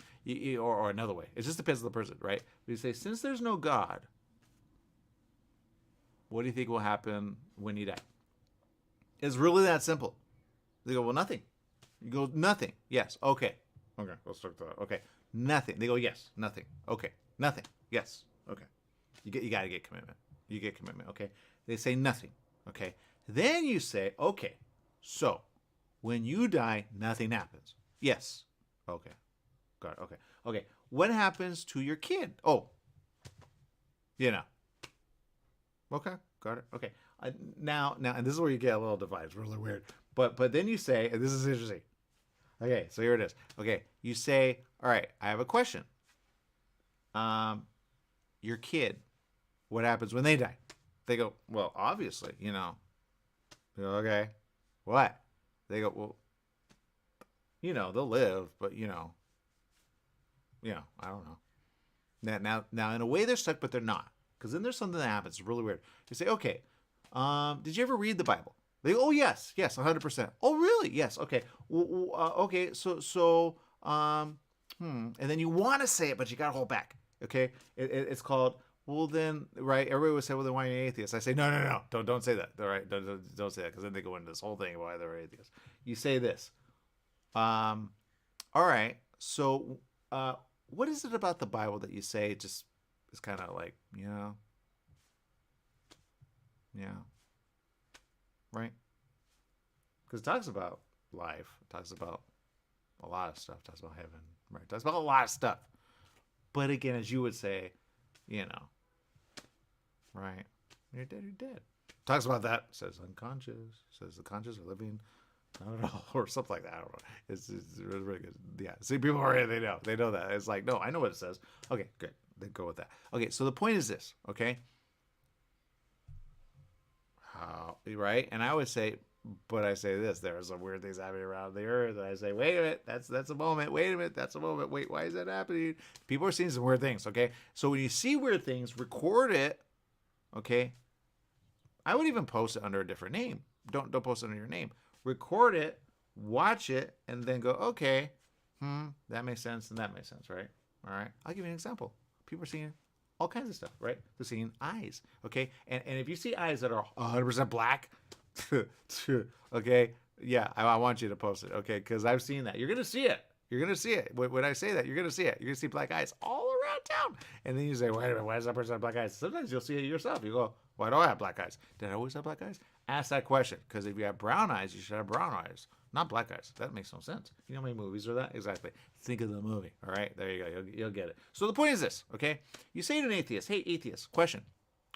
Or another way. It just depends on the person, right? You say, since there's no God, what do you think will happen when you die? It's really that simple. They go, well, nothing. You go, nothing. Yes. Okay. Let's start that. Okay. Nothing. They go, yes. Nothing. Okay. Nothing. Yes. Okay. You got to get commitment. You get commitment. Okay. They say nothing. Okay. Then you say, okay. So when you die, nothing happens. Yes. Okay. Got it. Okay. Okay. What happens to your kid? Oh. Okay. Got it. Okay. Now, and this is where you get a little divided. It's really weird. But then you say, and this is interesting. Okay, so here it is. Okay, you say, all right, I have a question. Your kid, what happens when they die? They go, well, obviously, You go, okay, what? They go, well, they'll live, but I don't know. Now, in a way, they're stuck, but they're not, because then there's something that happens. It's really weird. You say, okay. Did you ever read the Bible? They go, oh, yes, 100%. Oh, really? Yes. Okay. Okay. And then you want to say it, but you got to hold back. Okay. It's called, well, then, right. Everybody would say, well, then why are you an atheist? I say, no. Don't say that. All right. Don't say that. Cause then they go into this whole thing about why they're atheists. You say this. All right. So, what is it about the Bible that you say just is kind of like, yeah. Right? Because it talks about life. It talks about a lot of stuff. It talks about heaven. Right? It talks about a lot of stuff. But again, as you would say, right? You're dead, you're dead. Talks about that. Says unconscious. Says the conscious are living. I don't know. Or something like that. I don't know. It's really, really good. Yeah. See, people already, they know. They know that. It's like, no, I know what it says. Okay, good. Then go with that. Okay, so the point is this, okay? Right? And I always say, but I say this, there are some weird things happening around the earth. And I say, wait a minute, that's a moment. Wait a minute, that's a moment. Wait, why is that happening? People are seeing some weird things, okay? So when you see weird things, record it, okay? I would even post it under a different name. Don't post it under your name. Record it, watch it, and then go, okay, that makes sense, and that makes sense, right? All right, I'll give you an example. People are seeing all kinds of stuff, right? They're seeing eyes, okay? And if you see eyes that are 100% black, okay, yeah, I want you to post it, okay? Because I've seen that. You're going to see it. You're going to see it. When I say that, you're going to see it. You're going to see black eyes all around town. And then you say, wait a minute, why does that person have black eyes? Sometimes you'll see it yourself. You go, why do I have black eyes? Did I always have black eyes? Ask that question. Because if you have brown eyes, you should have brown eyes, not black eyes. That makes no sense. You know how many movies are that? Exactly. Think of the movie. All right, there you go. You'll get it. So the point is this, okay? You say to an atheist, hey, atheist, question.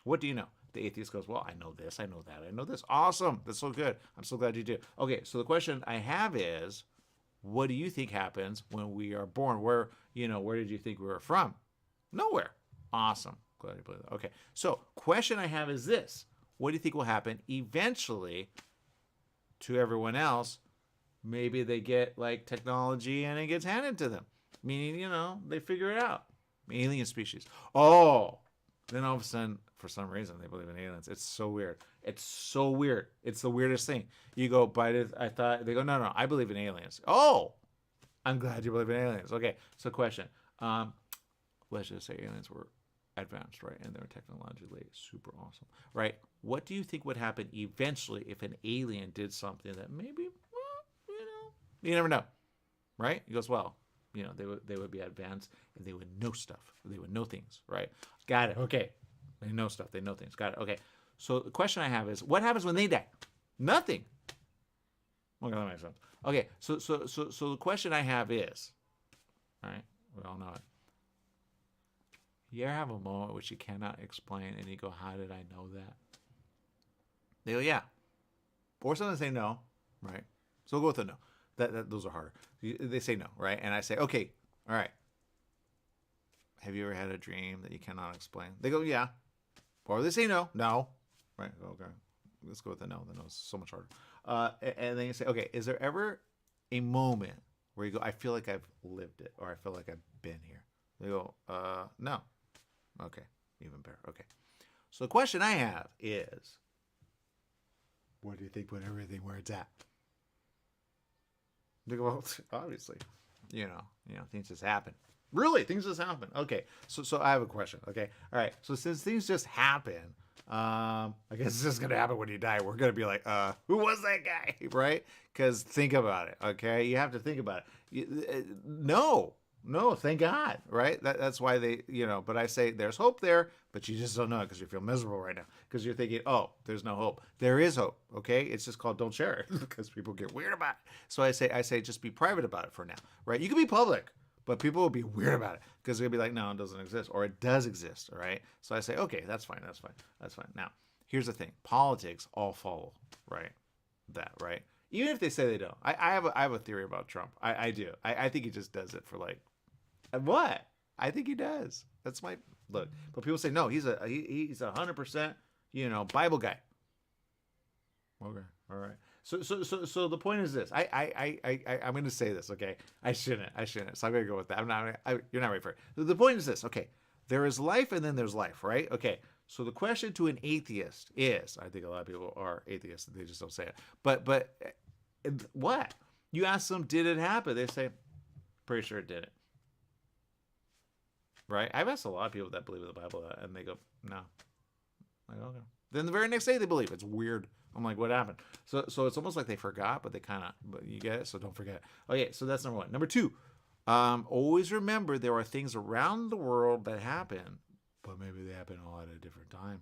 What do you know? The atheist goes, well, I know this, I know that, I know this. Awesome. That's so good. I'm so glad you do. Okay, so the question I have is, what do you think happens when we are born? Where did you think we were from? Nowhere. Awesome. Glad you believe that. Okay, so question I have is this. What do you think will happen eventually to everyone else? Maybe they get like technology and it gets handed to them. Meaning, they figure it out. Alien species. Oh, then all of a sudden, for some reason, they believe in aliens. It's so weird. It's so weird. It's the weirdest thing. You go, but I thought, they go, no, I believe in aliens. Oh, I'm glad you believe in aliens. Okay, so question. Let's just say aliens were advanced, right? And they were technologically super awesome, right? What do you think would happen eventually if an alien did something that maybe, well, you never know, right? He goes, well, they would be advanced and they would know stuff. They would know things, right? Got it. Okay. They know stuff. They know things. Got it. Okay. So the question I have is, what happens when they die? Nothing. Okay, that makes sense. Okay. So the question I have is, all right, we all know it. You ever have a moment which you cannot explain and you go, how did I know that? They go, yeah. Or sometimes say no, right? So we'll go with the no. Those are harder. They say no, right? And I say, okay, all right. Have you ever had a dream that you cannot explain? They go, yeah. Or they say no. Right? Okay. Let's go with the no. The no is so much harder. And then you say, okay, is there ever a moment where you go, I feel like I've lived it, or I feel like I've been here? They go, no. Okay, even better. Okay. So the question I have is, what do you think when everything where it's at? They go, well, obviously, things just happen. Really, things just happen. Okay, so I have a question. Okay, all right. So since things just happen, I guess it's just gonna happen when you die. We're gonna be like, who was that guy, right? Because think about it. Okay, you have to think about it. No, thank God, right? That's why they, but I say there's hope there, but you just don't know it because you feel miserable right now because you're thinking, oh, there's no hope. There is hope, okay? It's just called don't share it because people get weird about it. So I say just be private about it for now, right? You can be public, but people will be weird about it because they'll be like, no, it doesn't exist, or it does exist, all right? So I say, okay, that's fine. Now, here's the thing. Politics all follow, right? That, right? Even if they say they don't. I have a theory about Trump. I do. I think he just does it for like, what? I think he does. That's my look. But people say no. He's 100%, Bible guy. Okay, all right. So the point is this. I'm going to say this. Okay, I shouldn't. So I'm going to go with that. You're not ready for it. The point is this. Okay, there is life and then there's life, right? Okay. So the question to an atheist is, I think a lot of people are atheists. They just don't say it. But what? You ask them, did it happen? They say, pretty sure it didn't. Right? I've asked a lot of people that believe in the Bible, and they go, no. I'm like, okay. Then the very next day they believe. It's weird. I'm like, what happened? So it's almost like they forgot, but you get it, so don't forget. Okay, so that's number one. Number two, always remember there are things around the world that happen, but maybe they happen all at a different time.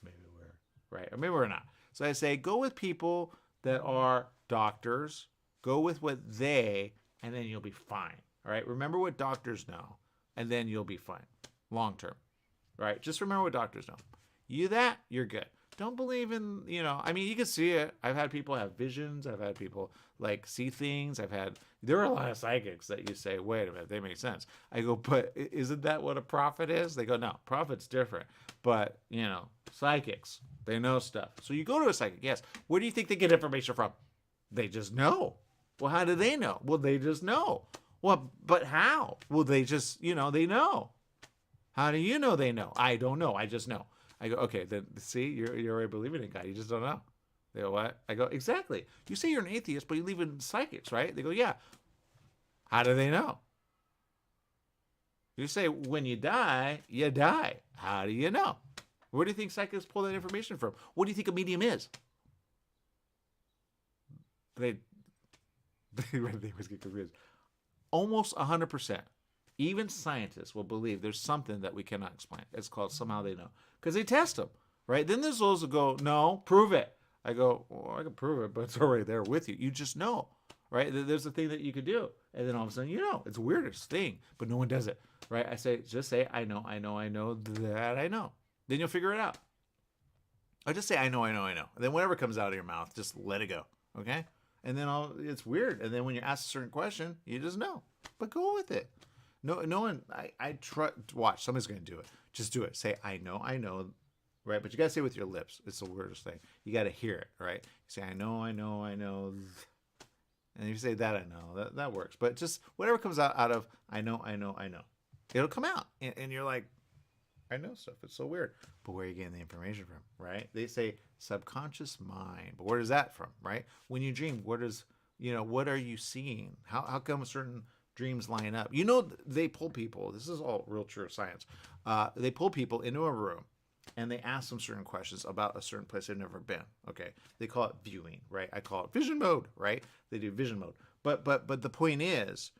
Maybe we're, right? Or maybe we're not. So I say, go with people that are doctors. Go with what and then you'll be fine. All right? Remember what doctors know. And then you'll be fine, long term, right? Just remember what doctors know. You're good. Don't believe in, you can see it. I've had people have visions. I've had people see things. There are a lot of psychics that you say, wait a minute, they make sense. I go, but isn't that what a prophet is? They go, no, prophet's different. But, psychics, they know stuff. So you go to a psychic, yes. Where do you think they get information from? They just know. Well, how do they know? Well, they just know. Well, but how? Well, they just, they know. How do you know they know? I don't know. I just know. I go, okay, then see, you're already believing in God. You just don't know. They go, what? I go, exactly. You say you're an atheist, but you believe in psychics, right? They go, yeah. How do they know? You say when you die, you die. How do you know? Where do you think psychics pull that information from? What do you think a medium is? They always get confused. Almost 100%. Even scientists will believe there's something that we cannot explain. It's called somehow they know. Because they test them, right? Then there's those who go, no, prove it. I go, well, I can prove it, but it's already there with you. You just know, right? There's a thing that you could do. And then all of a sudden, it's the weirdest thing, but no one does it, right? I say, just say, I know that I know. Then you'll figure it out. Or just say, I know. And then whatever comes out of your mouth, just let it go, okay? And then it's weird. And then when you're asked a certain question, you just know. But go with it. No one, I try, watch, somebody's going to do it. Just do it. Say, I know, right? But you got to say it with your lips. It's the weirdest thing. You got to hear it, right? You say, I know. And if you say that, I know, that works. But just whatever comes out of, I know. it'll come out, and you're like, I know stuff. It's so weird. But where are you getting the information from, right? They say subconscious mind, but where is that from, right? When you dream, what are you seeing? How come certain dreams line up? They pull people. This is all real true science. They pull people into a room, and they ask them certain questions about a certain place they've never been. Okay, they call it viewing, right? I call it vision mode, right? They do vision mode. But the point is,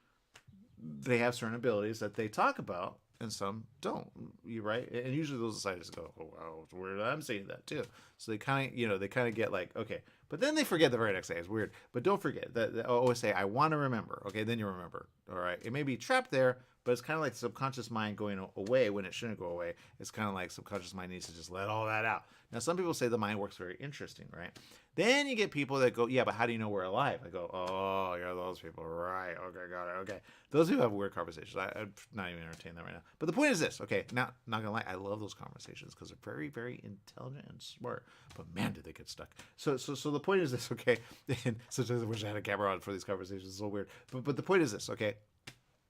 they have certain abilities that they talk about, and some don't. You right? And usually those scientists go, "Oh wow, it's weird. I'm seeing that too." So they kind of get like, okay, but then they forget the very next day. It's weird. But don't forget that I always say, "I want to remember." Okay, then you remember. All right, it may be trapped there, but it's kind of like subconscious mind going away when it shouldn't go away. It's kind of like subconscious mind needs to just let all that out. Now, some people say the mind works very interesting, right? Then you get people that go, yeah, but how do you know we're alive? I go, oh, you're those people, right? Okay, got it. Okay, those people have weird conversations. I'm not even entertaining that right now. But the point is this, okay? Not gonna lie, I love those conversations because they're very, very intelligent and smart. But man, did they get stuck? So the point is this, okay? And sometimes I wish I had a camera on for these conversations. It's so weird. But the point is this, okay?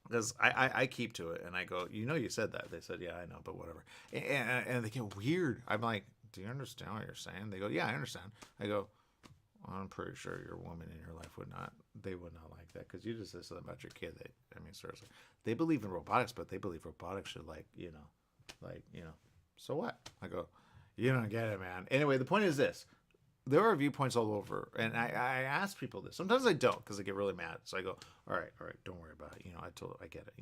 Because I keep to it, and I go, you said that. They said, yeah, I know, but whatever. And they get weird. I'm like, do you understand what you're saying? They go, yeah, I understand. I go, I'm pretty sure your woman in your life would not like that, because you just said something about your kid. Seriously, they believe in robotics, but they believe robotics should so what? I go, you don't get it, man. Anyway, the point is this. There are viewpoints all over, and I ask people this. Sometimes I don't, because I get really mad. So I go, all right, don't worry about it. I get it.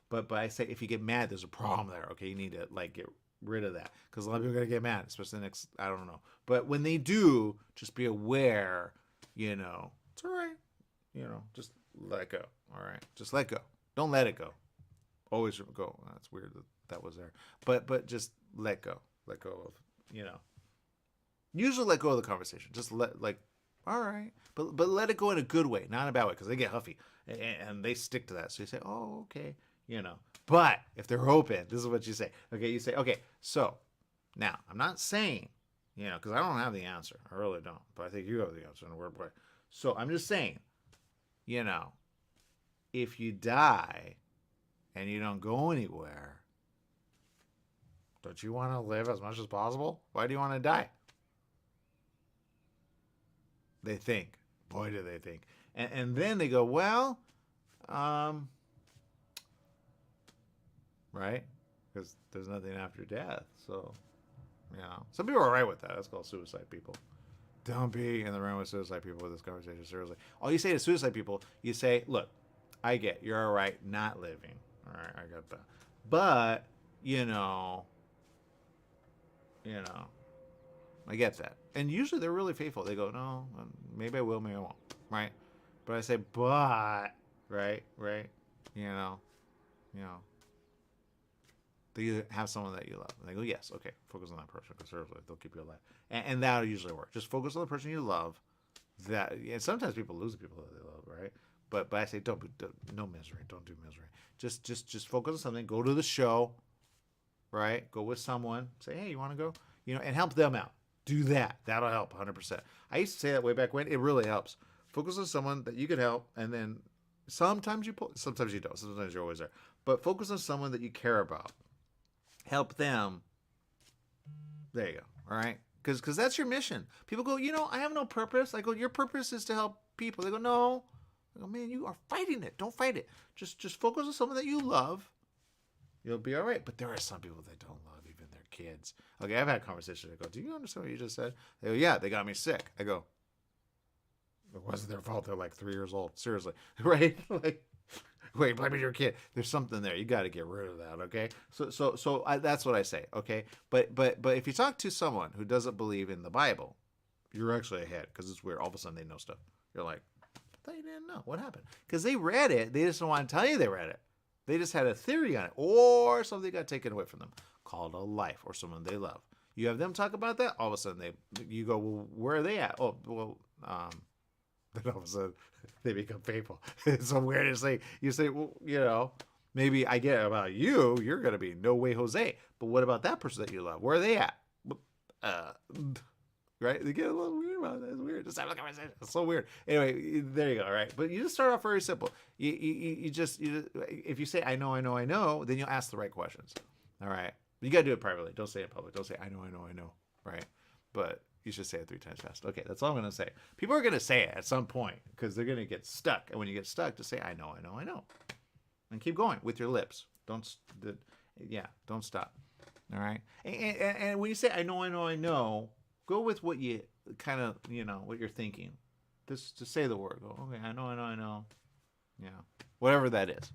But I say, if you get mad, there's a problem there. Okay, you need to get rid of that, because a lot of people are gonna get mad, especially the next. I don't know. But when they do, just be aware. It's all right. Just let go. All right, just let go. Don't let it go. Always go. That's weird that was there. But just let go. Let go of. Usually let go of the conversation. Just all right. But let it go in a good way, not in a bad way, because they get huffy and they stick to that. So you say, oh, okay, But if they're open, this is what you say. Okay, you say, okay, so now I'm not saying, because I don't have the answer. I really don't. But I think you have the answer in a weird way. So I'm just saying, if you die and you don't go anywhere, don't you want to live as much as possible? Why do you want to die? They think. Boy, do they think. And then they go, well, right? Because there's nothing after death. So, some people are all right with that. That's called suicide people. Don't be in the room with suicide people with this conversation, seriously. All you say to suicide people, you say, look, I get you're all right not living. All right, I got that. But, I get that. And usually they're really faithful. They go, no, maybe I will, maybe I won't. Right? But I say, but, right? They have someone that you love. And they go, yes, okay, focus on that person, because seriously, they'll keep you alive. And that'll usually work. Just focus on the person you love. And sometimes people lose the people that they love, right? But I say, no misery. Don't do misery. Just focus on something. Go to the show, right? Go with someone. Say, hey, you want to go? And help them out. Do that. That'll help 100%. I used to say that way back when. It really helps. Focus on someone that you could help, and then sometimes you pull, sometimes you don't. Sometimes you're always there. But focus on someone that you care about. Help them. There you go. All right? Because that's your mission. People go, I have no purpose. I go, your purpose is to help people. They go, no. I go, man, you are fighting it. Don't fight it. Just focus on someone that you love. You'll be all right. But there are some people that don't love even their kids. Okay, I've had conversations. I go, do you understand what you just said? They go, yeah, they got me sick. I go, it wasn't their fault. They're like 3 years old. Seriously. Right? Wait, blame your kid. There's something there. You got to get rid of that, okay? So that's what I say, okay? But if you talk to someone who doesn't believe in the Bible, you're actually ahead, because it's weird. All of a sudden they know stuff. You're like, I thought you didn't know. What happened? Because they read it. They just don't want to tell you they read it. They just had a theory on it, or something got taken away from them, called a life, or someone they love. You have them talk about that. All of a sudden you go, well, where are they at? Oh, well, then all of a sudden they become faithful. It's so weird to say. You say, well, maybe I get it about you. You're going to be no way Jose. But what about that person that you love? Where are they at? Right? They get a little weird. weird about that. It's weird. Just have a conversation. It's so weird. Anyway, there you go. All right. But you just start off very simple. You just if you say, I know, then you'll ask the right questions. All right. But you got to do it privately. Don't say it in public. Don't say, I know. Right. But you should say it 3 times fast. Okay. That's all I'm going to say. People are going to say it at some point because they're going to get stuck. And when you get stuck, just say, I know. And keep going with your lips. Don't stop. All right. And when you say, I know, go with what you kind of, what you're thinking. Just say the word. Go, okay, I know. Yeah. Whatever that is.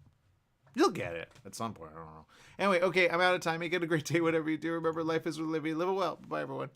You'll get it at some point. I don't know. Anyway, okay, I'm out of time. Make it a great day, whatever you do. Remember, life is worth living. Live it well. Bye, everyone.